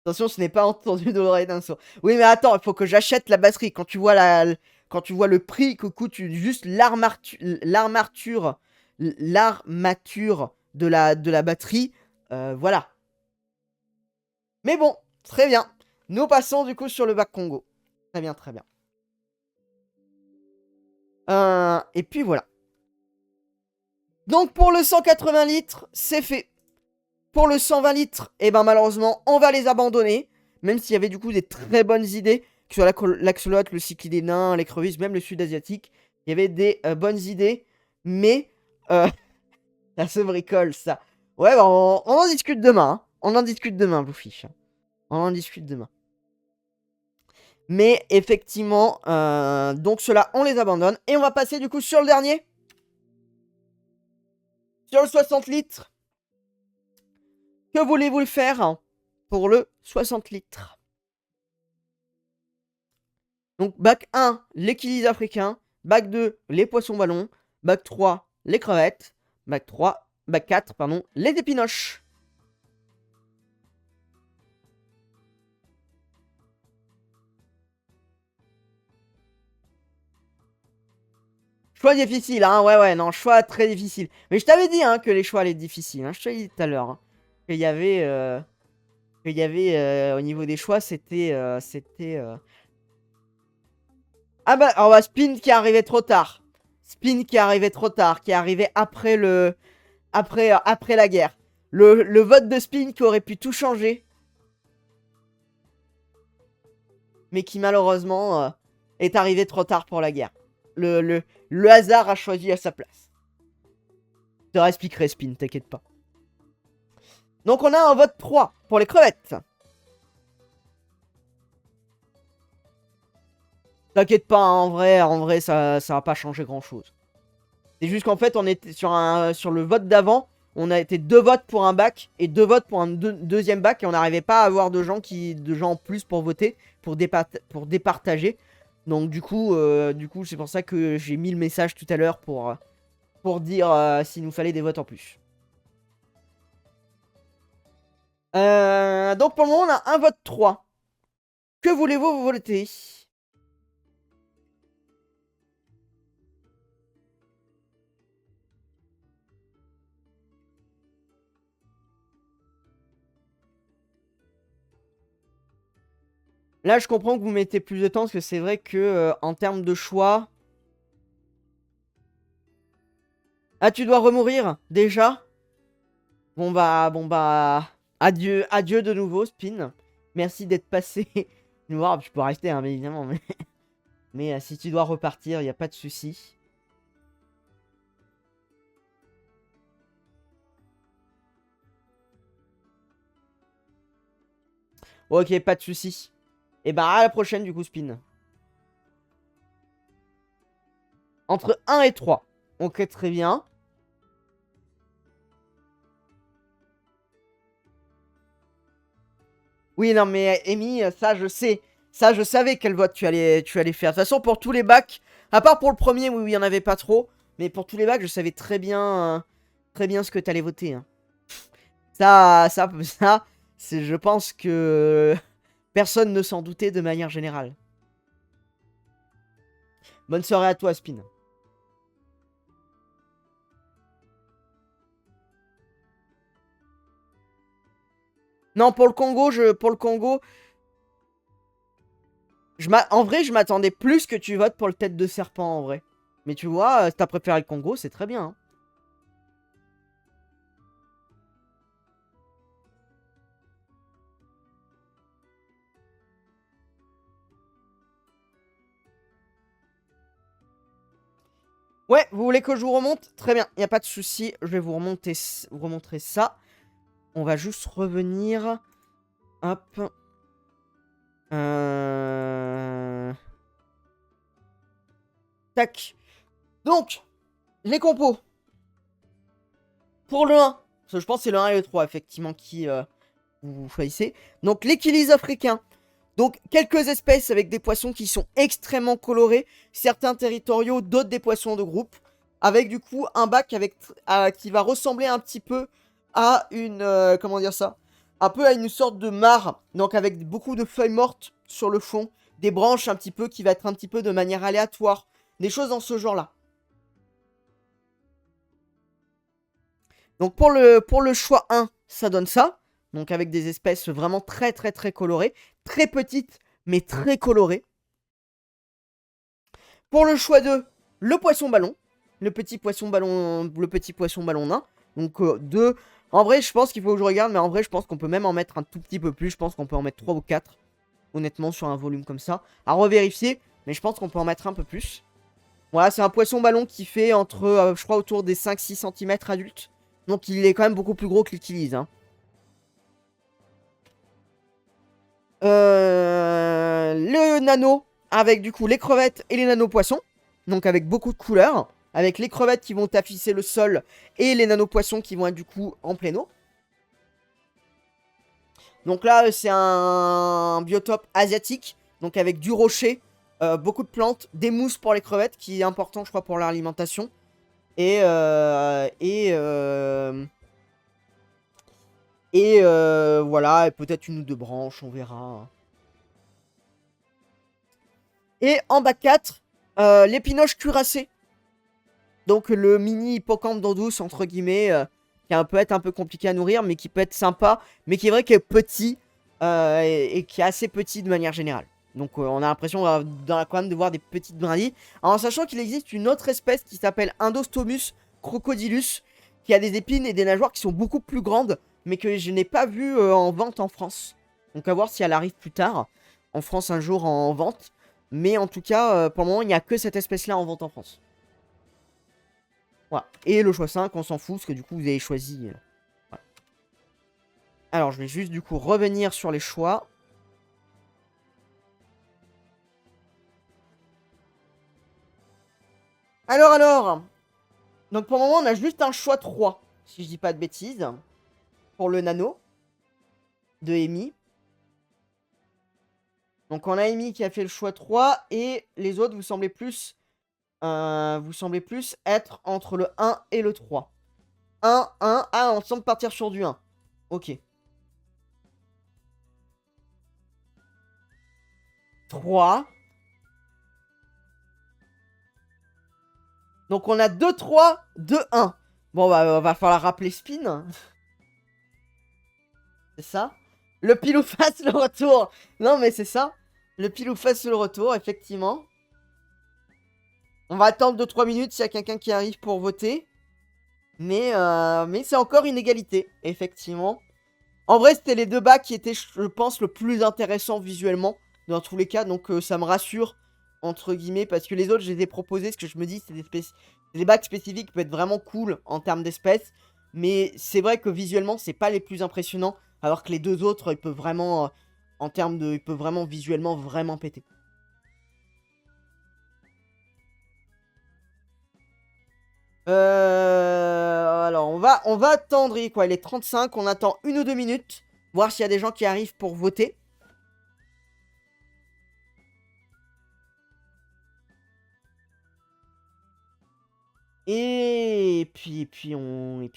Attention, ce n'est pas entendu de l'oreille d'un sourd. Oui, mais attends, il faut que j'achète la batterie. Quand tu vois le prix que coûte juste l'armature de la batterie, voilà. Mais bon, très bien. Nous passons du coup sur le bac Congo. Très bien, très bien. Et puis voilà. Donc pour le 180 litres, c'est fait. Pour le 120 litres, eh ben malheureusement, on va les abandonner. Même s'il y avait du coup des très bonnes idées, que ce soit l'axolote, le cyclide des nains, l'écrevisse, même le sud-asiatique. Il y avait des bonnes idées, mais ça se bricole, ça. Ouais, bah, on en discute demain. Hein. On en discute demain, Bluefish. On en discute demain. Mais effectivement, donc ceux-là, on les abandonne. Et on va passer du coup sur le dernier. Sur le 60 litres. Que voulez-vous le faire pour le 60 litres? Donc, bac 1, l'équilibre africain. Bac 2, les poissons ballons. Bac 3, les crevettes. Bac 4, pardon, les épinoches. Choix difficile, hein, ouais, non, choix très difficile. Mais je t'avais dit, hein, que les choix allaient être difficiles, hein, je te l'ai dit tout à l'heure. Hein, qu'il y avait, au niveau des choix, c'était... Ah bah, oh bah, Spin qui arrivait trop tard. Spin qui arrivait trop tard, qui arrivait après après la guerre. Le vote de Spin qui aurait pu tout changer. Mais qui malheureusement est arrivé trop tard pour la guerre. Le hasard a choisi à sa place. Je te réexpliquerai, Spin, t'inquiète pas. Donc on a un vote 3 pour les crevettes. T'inquiète pas, hein, en vrai ça va pas changer grand chose. C'est juste qu'en fait on était sur le vote d'avant. On a été 2 votes pour un bac et 2 votes pour un deuxième bac. Et on n'arrivait pas à avoir de gens en plus pour voter, pour départager. Donc du coup c'est pour ça que j'ai mis le message tout à l'heure pour dire s'il nous fallait des votes en plus. Donc pour le moment on a un vote 3. Que voulez-vous voter? Là je comprends que vous mettez plus de temps parce que c'est vrai que en termes de choix... Ah, tu dois remourir déjà? Bon bah, adieu de nouveau, Spin. Merci d'être passé nous voir. Je peux rester, hein, bien évidemment, mais si tu dois repartir, il n'y a pas de souci. Ok, pas de soucis. Et bah, à la prochaine, du coup, Spin. Entre 1 et 3. Ok, très bien. Oui, non, mais Amy, ça, je sais. Ça, je savais quel vote tu allais faire. De toute façon, pour tous les bacs, à part pour le premier, où il n'y en avait pas trop, mais pour tous les bacs, je savais très bien ce que tu allais voter, hein. Ça, je pense que personne ne s'en doutait de manière générale. Bonne soirée à toi, Spin. Non, pour le Congo, en vrai, je m'attendais plus que tu votes pour le tête de serpent, en vrai. Mais tu vois, si t'as préféré le Congo, c'est très bien, hein. Ouais, vous voulez que je vous remonte? Très bien, il n'y a pas de souci. Je vais vous remontrer ça. On va juste revenir. Hop. Euh... Tac. Donc, les compos. Pour le 1, parce que je pense que c'est le 1 et le 3, effectivement, qui vous choisissez. Donc, l'équilibre africain. Donc, quelques espèces avec des poissons qui sont extrêmement colorés. Certains territoriaux, d'autres des poissons de groupe. Avec, du coup, un bac qui va ressembler un petit peu à une... comment dire ça? Un peu à une sorte de mare. Donc, avec beaucoup de feuilles mortes sur le fond. Des branches un petit peu qui va être un petit peu de manière aléatoire. Des choses dans ce genre-là. Donc pour le choix 1, ça donne ça. Donc avec des espèces vraiment très très très colorées. Très petites, mais très colorées. Pour le choix 2, le poisson ballon. Le petit poisson ballon nain. Donc 2. En vrai, je pense qu'il faut que je regarde, mais en vrai, je pense qu'on peut même en mettre un tout petit peu plus. Je pense qu'on peut en mettre 3 ou 4. Honnêtement, sur un volume comme ça. À revérifier, mais je pense qu'on peut en mettre un peu plus. Voilà, c'est un poisson ballon qui fait entre, je crois, autour des 5-6 cm adultes. Donc il est quand même beaucoup plus gros que l'utilise, hein. Le nano, avec du coup les crevettes et les nano-poissons. Donc avec beaucoup de couleurs. Avec les crevettes qui vont afficher le sol et les nano-poissons qui vont être du coup en plein eau. Donc là, c'est un biotope asiatique. Donc avec du rocher, beaucoup de plantes, des mousses pour les crevettes, qui est important, je crois, pour leur alimentation. Et voilà, et peut-être une ou deux branches, on verra. Et en bas 4, l'épinoche cuirassé. Donc le mini hippocampe d'eau douce, entre guillemets, qui peut être un peu compliqué à nourrir, mais qui peut être sympa, mais qui est vrai qu'il est petit, et qui est assez petit de manière générale. Donc on a l'impression quand même de voir des petites brindilles. En sachant qu'il existe une autre espèce qui s'appelle Indostomus crocodilus, qui a des épines et des nageoires qui sont beaucoup plus grandes, mais que je n'ai pas vu en vente en France. Donc à voir si elle arrive plus tard, en France un jour en vente. Mais en tout cas, pour le moment, il n'y a que cette espèce-là en vente en France. Voilà. Et le choix 5, on s'en fout, parce que du coup, vous avez choisi. Voilà. Alors, je vais juste du coup revenir sur les choix. Alors. Donc pour le moment, on a juste un choix 3, si je dis pas de bêtises. Pour le nano de Amy. Donc on a Amy qui a fait le choix 3, et les autres, vous semblez plus être entre le 1 et le 3. 1, 1, ah, on semble partir sur du 1. Ok. 3. Donc on a 2, 3, 2, 1. Bon, bah, va falloir rappeler Spin. C'est ça. Le pile ou face, le retour. Non, mais c'est ça. Le pile ou face, le retour, effectivement. On va attendre 2-3 minutes s'il y a quelqu'un qui arrive pour voter. Mais c'est encore une égalité, effectivement. En vrai, c'était les deux bacs qui étaient, je pense, le plus intéressant visuellement, dans tous les cas. Donc ça me rassure, entre guillemets, parce que les autres, je les ai proposés. Ce que je me dis, c'est des bacs spécifiques qui peuvent être vraiment cool en termes d'espèces. Mais c'est vrai que visuellement, c'est pas les plus impressionnants. Alors que les deux autres, ils peuvent vraiment En termes de... Il peut vraiment visuellement vraiment péter. Alors, on va attendre, quoi. Il est 35, on attend 1 ou 2 minutes. Voir s'il y a des gens qui arrivent pour voter. Et puis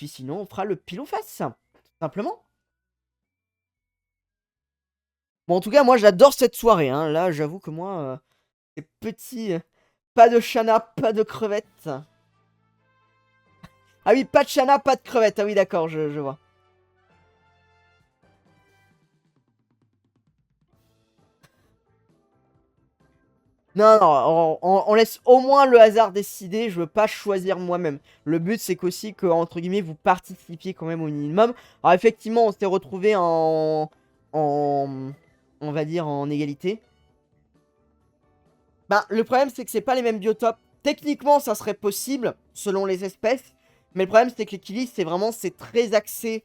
sinon, on fera le pile ou face, tout simplement. Bon, en tout cas, moi, j'adore cette soirée, hein. Là, j'avoue que moi, c'est petit... pas de chana, pas de crevettes. Ah oui, pas de chana, pas de crevettes. Ah oui, d'accord, je vois. Non, non, on laisse au moins le hasard décider. Je veux pas choisir moi-même. Le but, c'est qu'aussi que, entre guillemets, vous participiez quand même au minimum. Alors, effectivement, on s'est retrouvé en... On va dire en égalité. Ben, le problème, c'est que c'est pas les mêmes biotopes. Techniquement, ça serait possible, selon les espèces. Mais le problème, c'est que l'équilibre, c'est vraiment... C'est très axé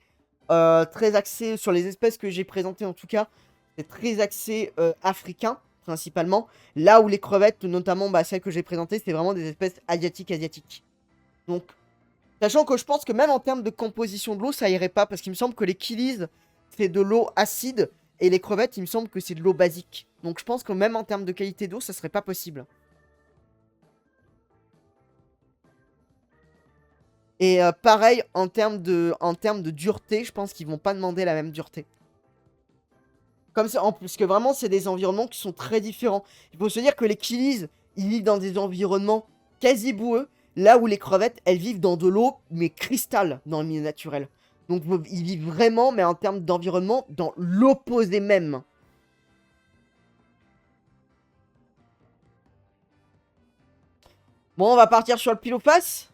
sur les espèces que j'ai présentées, en tout cas. C'est très axé africain, principalement. Là où les crevettes, notamment bah, celles que j'ai présentées, c'est vraiment des espèces asiatiques. Donc, sachant que je pense que même en termes de composition de l'eau, ça irait pas. Parce qu'il me semble que les killies, c'est de l'eau acide. Et les crevettes, il me semble que c'est de l'eau basique. Donc je pense que même en termes de qualité d'eau, ça serait pas possible. Et pareil, en termes de dureté, je pense qu'ils vont pas demander la même dureté. Comme ça, en plus que vraiment, c'est des environnements qui sont très différents. Il faut se dire que les killies, ils vivent dans des environnements quasi boueux, là où les crevettes, elles vivent dans de l'eau, mais cristal, dans le milieu naturel. Donc ils vivent vraiment, mais en termes d'environnement, dans l'opposé même. Bon, on va partir sur le pile ou face.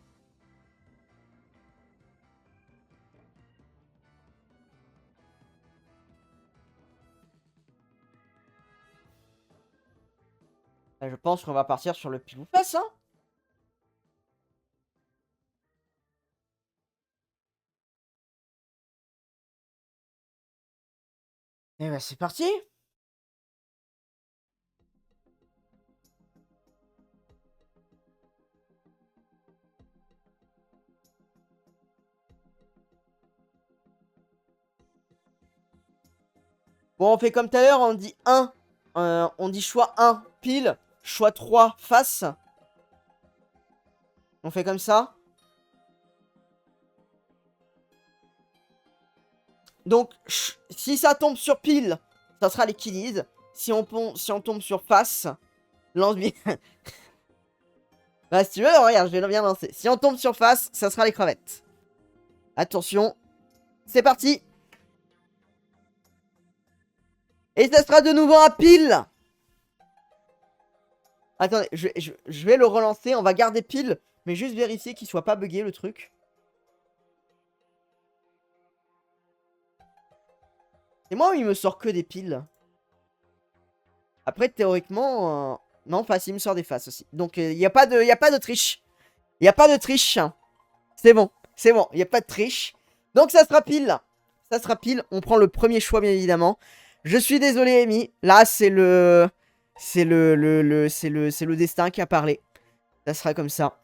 Je pense qu'on va partir sur le pile ou face, hein. Et bah c'est parti. Bon, on fait comme tout à l'heure, on dit 1. On dit choix 1, pile. Choix 3, face. On fait comme ça. Donc, si ça tombe sur pile, ça sera les killies. Si on tombe sur face, lance bien. Bah, si tu veux, regarde, je vais bien lancer. Si on tombe sur face, ça sera les crevettes. Attention. C'est parti. Et ça sera de nouveau un pile. Attendez, je vais le relancer. On va garder pile. Mais juste vérifier qu'il soit pas bugué le truc. C'est moi où il me sort que des piles. Après, théoriquement... Non, face, il me sort des faces aussi. Donc, il n'y a pas de triche. Il n'y a pas de triche. C'est bon. C'est bon. Il n'y a pas de triche. Donc, ça sera pile. Ça sera pile. On prend le premier choix, bien évidemment. Je suis désolé, Amy. Là, c'est le... C'est le destin qui a parlé. Ça sera comme ça.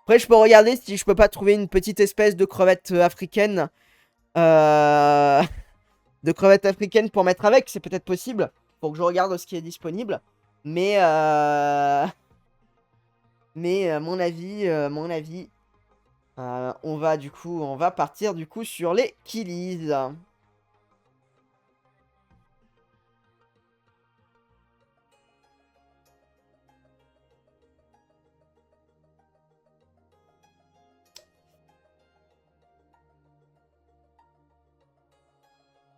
Après, je peux regarder si je peux pas trouver une petite espèce de crevette africaine. De crevette africaine pour mettre avec. C'est peut-être possible. Faut que je regarde ce qui est disponible. Mais mon avis, on va partir du coup sur les killies.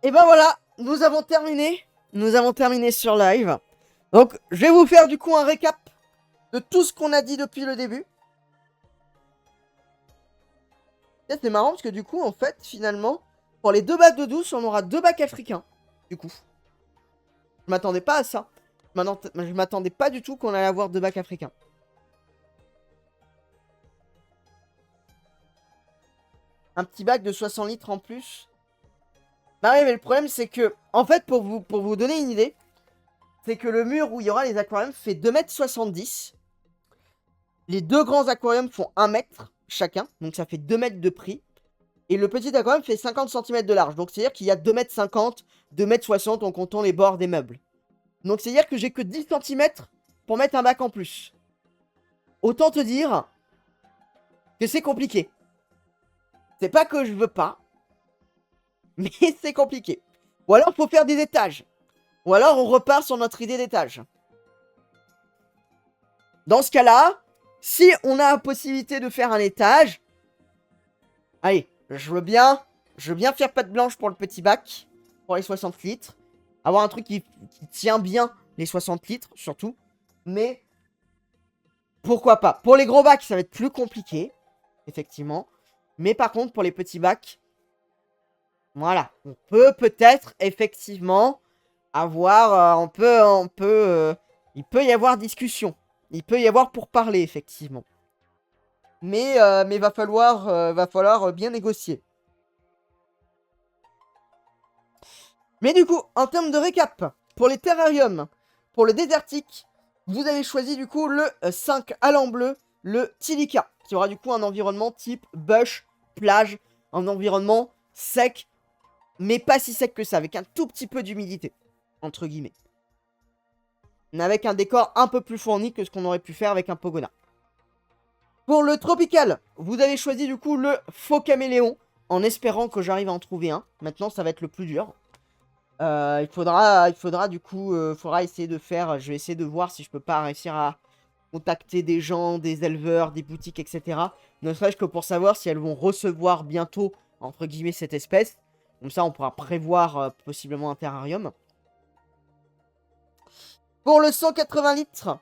Et ben voilà, nous avons terminé. Nous avons terminé sur live. Donc, je vais vous faire du coup un récap de tout ce qu'on a dit depuis le début. C'est marrant parce que du coup, en fait, finalement, pour les 2 bacs de douce, on aura 2 bacs africains. Du coup. Je m'attendais pas à ça. Je m'attendais pas du tout qu'on allait avoir 2 bacs africains. Un petit bac de 60 litres en plus. Bah oui, mais le problème, c'est que, en fait, pour vous donner une idée, c'est que le mur où il y aura les aquariums fait 2,70 m. Les deux grands aquariums font 1 mètre chacun, donc ça fait 2 mètres de prix. Et le petit aquarium fait 50 cm de large, donc c'est-à-dire qu'il y a 2,50 m, 2,60 m en comptant les bords des meubles. Donc c'est-à-dire que j'ai que 10 cm pour mettre un bac en plus. Autant te dire que c'est compliqué. C'est pas que je veux pas, mais c'est compliqué. Ou alors, faut faire des étages. Ou alors, on repart sur notre idée d'étage. Dans ce cas-là, si on a la possibilité de faire un étage, allez, je veux bien faire patte blanche pour le petit bac, pour les 60 litres. Avoir un truc qui tient bien les 60 litres, surtout. Mais, pourquoi pas. Pour les gros bacs, ça va être plus compliqué, effectivement. Mais par contre, pour les petits bacs, voilà, on peut peut-être, effectivement, avoir, il peut y avoir discussion. Il peut y avoir pour parler, effectivement. Mais va falloir bien négocier. Mais du coup, en termes de récap, pour les terrariums, pour le désertique, vous avez choisi du coup le 5 allant bleu, le Tilica, qui aura du coup un environnement type bush, plage, un environnement sec, mais pas si sec que ça, avec un tout petit peu d'humidité, entre guillemets. Mais avec un décor un peu plus fourni que ce qu'on aurait pu faire avec un Pogona. Pour le tropical, vous avez choisi du coup le faux caméléon, en espérant que j'arrive à en trouver un. Maintenant, ça va être le plus dur. Il faudra du coup, faudra essayer de faire, je vais essayer de voir si je peux pas réussir à contacter des gens, des éleveurs, des boutiques, etc. Ne serait-ce que pour savoir si elles vont recevoir bientôt, entre guillemets, cette espèce. Comme ça, on pourra prévoir possiblement un terrarium. Pour le 180 litres,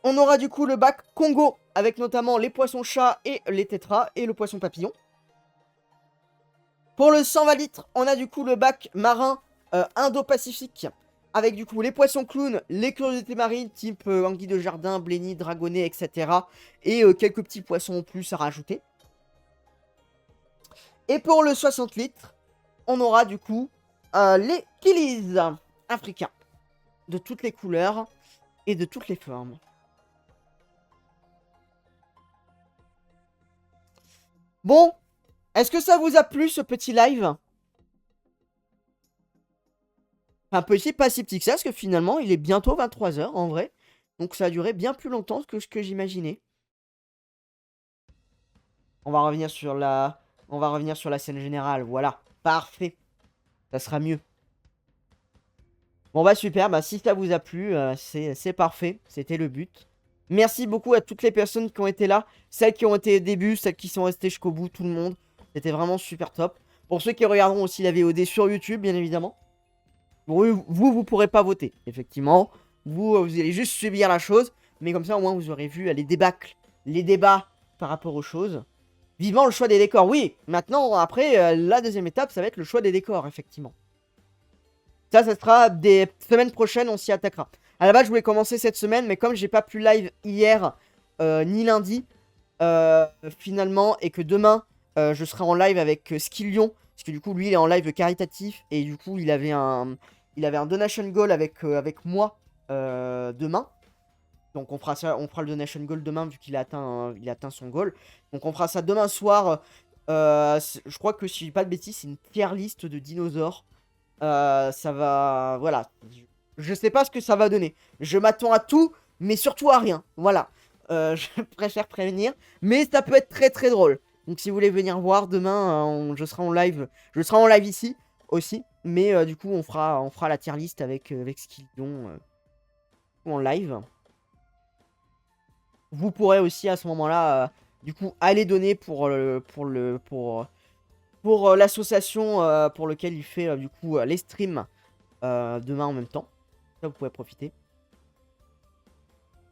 on aura du coup le bac Congo, avec notamment les poissons chats et les tétras, et le poisson papillon. Pour le 120 litres, on a du coup le bac marin Indo-Pacifique, avec du coup les poissons clowns, les curiosités marines, type anguille de jardin, blenny, dragonnet, etc. Et quelques petits poissons en plus à rajouter. Et pour le 60 litres, on aura du coup les killies africains, de toutes les couleurs et de toutes les formes. Bon, est-ce que ça vous a plu ce petit live? Un petit pas si petit que ça, parce que finalement, il est bientôt 23 h en vrai. Donc ça a duré bien plus longtemps que ce que j'imaginais. On va revenir sur la scène générale, voilà. Parfait. Ça sera mieux. Bon bah super, bah si ça vous a plu, c'est parfait. C'était le but. Merci beaucoup à toutes les personnes qui ont été là. Celles qui ont été au début, celles qui sont restées jusqu'au bout, tout le monde. C'était vraiment super top. Pour ceux qui regarderont aussi la VOD sur YouTube, bien évidemment. Vous pourrez pas voter, effectivement. Vous allez juste subir la chose. Mais comme ça, au moins, vous aurez vu les débâcles, les débats par rapport aux choses. Vivement le choix des décors. Oui, maintenant, après, la deuxième étape, ça va être le choix des décors, effectivement. Ça sera des semaines prochaines, on s'y attaquera. À la base, je voulais commencer cette semaine, mais comme j'ai pas pu live hier, ni lundi, finalement, et que demain, je serai en live avec Skillion, parce que du coup, lui, il est en live caritatif, et du coup, il avait un donation goal avec moi demain. Donc on fera ça, on fera le donation goal demain vu qu'il a atteint son goal. Donc on fera ça demain soir. Je crois que si je dis pas de bêtises, c'est une tier list de dinosaures. Ça va, voilà. Je sais pas ce que ça va donner. Je m'attends à tout, mais surtout à rien. Voilà. Je préfère prévenir, mais ça peut être très très drôle. Donc si vous voulez venir voir demain, je serai en live. Je serai en live ici aussi, mais du coup on fera la tier list avec Skillion en live. Vous pourrez aussi à ce moment-là, du coup, aller donner pour l'association pour lequel il fait du coup les streams demain en même temps. Ça, vous pouvez profiter.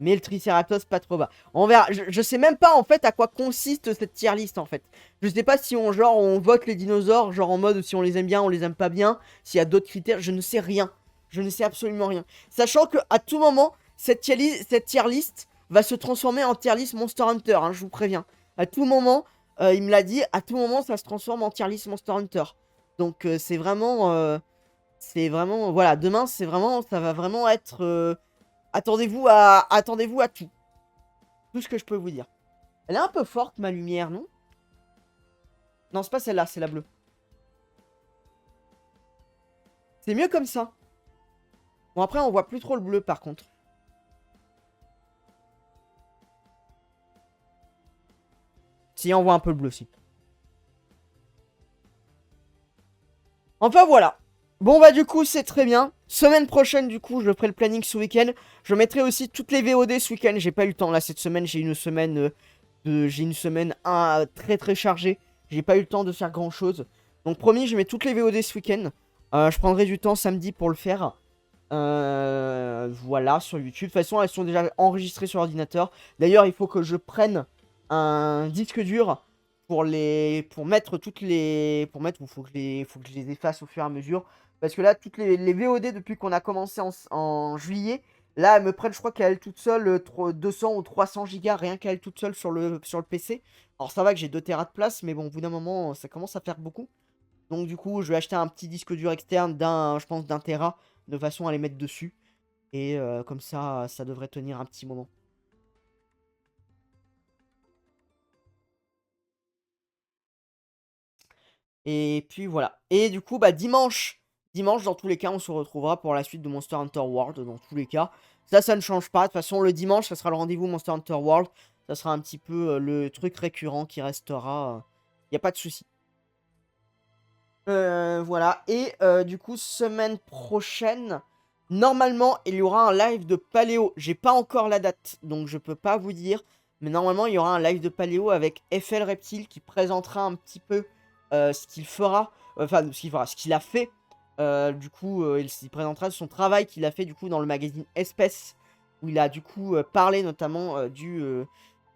Mais le Triceratops pas trop bas. On verra. Je sais même pas en fait à quoi consiste cette tier list en fait. Je sais pas si on vote les dinosaures, genre en mode si on les aime bien, on les aime pas bien, s'il y a d'autres critères, je ne sais rien. Je ne sais absolument rien. Sachant que à tout moment, cette tier list va se transformer en tier list Monster Hunter, hein, je vous préviens. À tout moment, il me l'a dit, à tout moment ça se transforme en tier list Monster Hunter. Donc c'est vraiment, voilà, demain c'est vraiment, ça va vraiment être, attendez-vous à tout. Tout ce que je peux vous dire. Elle est un peu forte ma lumière, non? Non, c'est pas celle-là, c'est la bleue. C'est mieux comme ça. Bon, après, on voit plus trop le bleu, par contre. Si, on voit un peu le bleu, si. Enfin, voilà. Bon, bah, du coup, c'est très bien. Semaine prochaine, du coup, je ferai le planning ce week-end. Je mettrai aussi toutes les VOD ce week-end. J'ai pas eu le temps, là, cette semaine. J'ai une semaine, très, très chargée. J'ai pas eu le temps de faire grand-chose. Donc, promis, je mets toutes les VOD ce week-end. Je prendrai du temps samedi pour le faire. Voilà, sur YouTube. De toute façon, elles sont déjà enregistrées sur l'ordinateur. D'ailleurs, il faut que je prenne un disque dur pour mettre toutes les... faut que je les efface au fur et à mesure. Parce que là, toutes les VOD, depuis qu'on a commencé en juillet, là, elles me prennent, je crois qu'à elles toutes seules, 200 ou 300 gigas, rien qu'à elles toutes seules sur le PC. Alors, ça va que j'ai 2 Tera de place, mais bon, au bout d'un moment, ça commence à faire beaucoup. Donc du coup, je vais acheter un petit disque dur externe je pense, d'un Tera, de façon à les mettre dessus. Et comme ça devrait tenir un petit moment. Et puis voilà. Et du coup, bah dimanche, dans tous les cas, on se retrouvera pour la suite de Monster Hunter World, dans tous les cas. Ça ne change pas. De toute façon, le dimanche, ça sera le rendez-vous Monster Hunter World. Ça sera un petit peu le truc récurrent qui restera. Il n'y a pas de souci. Voilà. Et du coup, semaine prochaine, normalement, il y aura un live de Paléo. J'ai pas encore la date, donc je peux pas vous dire. Mais normalement, il y aura un live de Paléo avec FL Reptile qui présentera un petit peu ce qu'il fera. Enfin, ce qu'il a fait. Du coup, il présentera son travail qu'il a fait du coup dans le magazine Espèce. Où il a du coup parlé notamment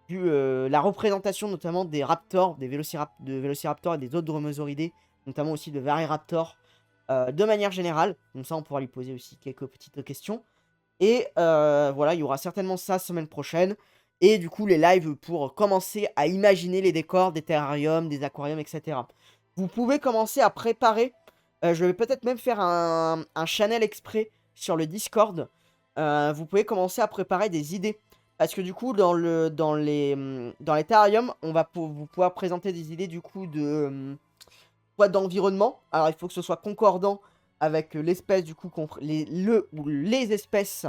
la représentation notamment des raptors, des vélociraptors et des autres dromosauridés, notamment aussi de Varyraptor, de manière générale. Comme ça, on pourra lui poser aussi quelques petites questions. Et voilà, il y aura certainement ça semaine prochaine. Et du coup, les lives pour commencer à imaginer les décors des terrariums, des aquariums, etc. Vous pouvez commencer à préparer. Je vais peut-être même faire un channel exprès sur le Discord. Vous pouvez commencer à préparer des idées. Parce que du coup, dans les terrariums, vous pouvoir présenter des idées du coup d'environnement. Alors, il faut que ce soit concordant avec l'espèce, du coup, les espèces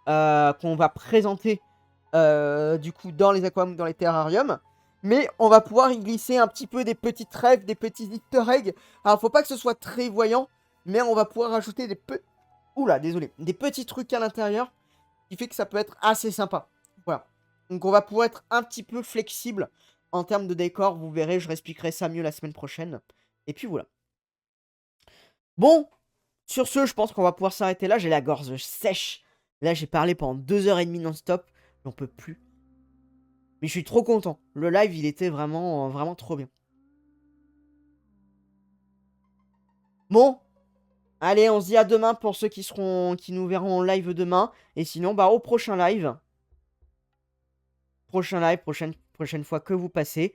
qu'on va présenter, du coup, dans les aquariums, dans les terrariums. Mais on va pouvoir y glisser un petit peu des petites rêves, des petits easter eggs. Alors, faut pas que ce soit très voyant, mais on va pouvoir ajouter Oula, désolé. Des petits trucs à l'intérieur qui fait que ça peut être assez sympa. Voilà. Donc on va pouvoir être un petit peu flexible en termes de décor. Vous verrez, je réexpliquerai ça mieux la semaine prochaine. Et puis voilà. Bon, sur ce, je pense qu'on va pouvoir s'arrêter là. J'ai la gorge sèche. Là, j'ai parlé pendant 2h30 non-stop. J'en peux plus. Mais je suis trop content. Le live, il était vraiment, vraiment trop bien. Bon, allez, on se dit à demain pour ceux qui nous verront en live demain. Et sinon, bah au prochain live. Prochain live, prochaine fois que vous passez.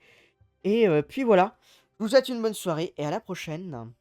Et puis voilà. Je vous souhaite une bonne soirée et à la prochaine.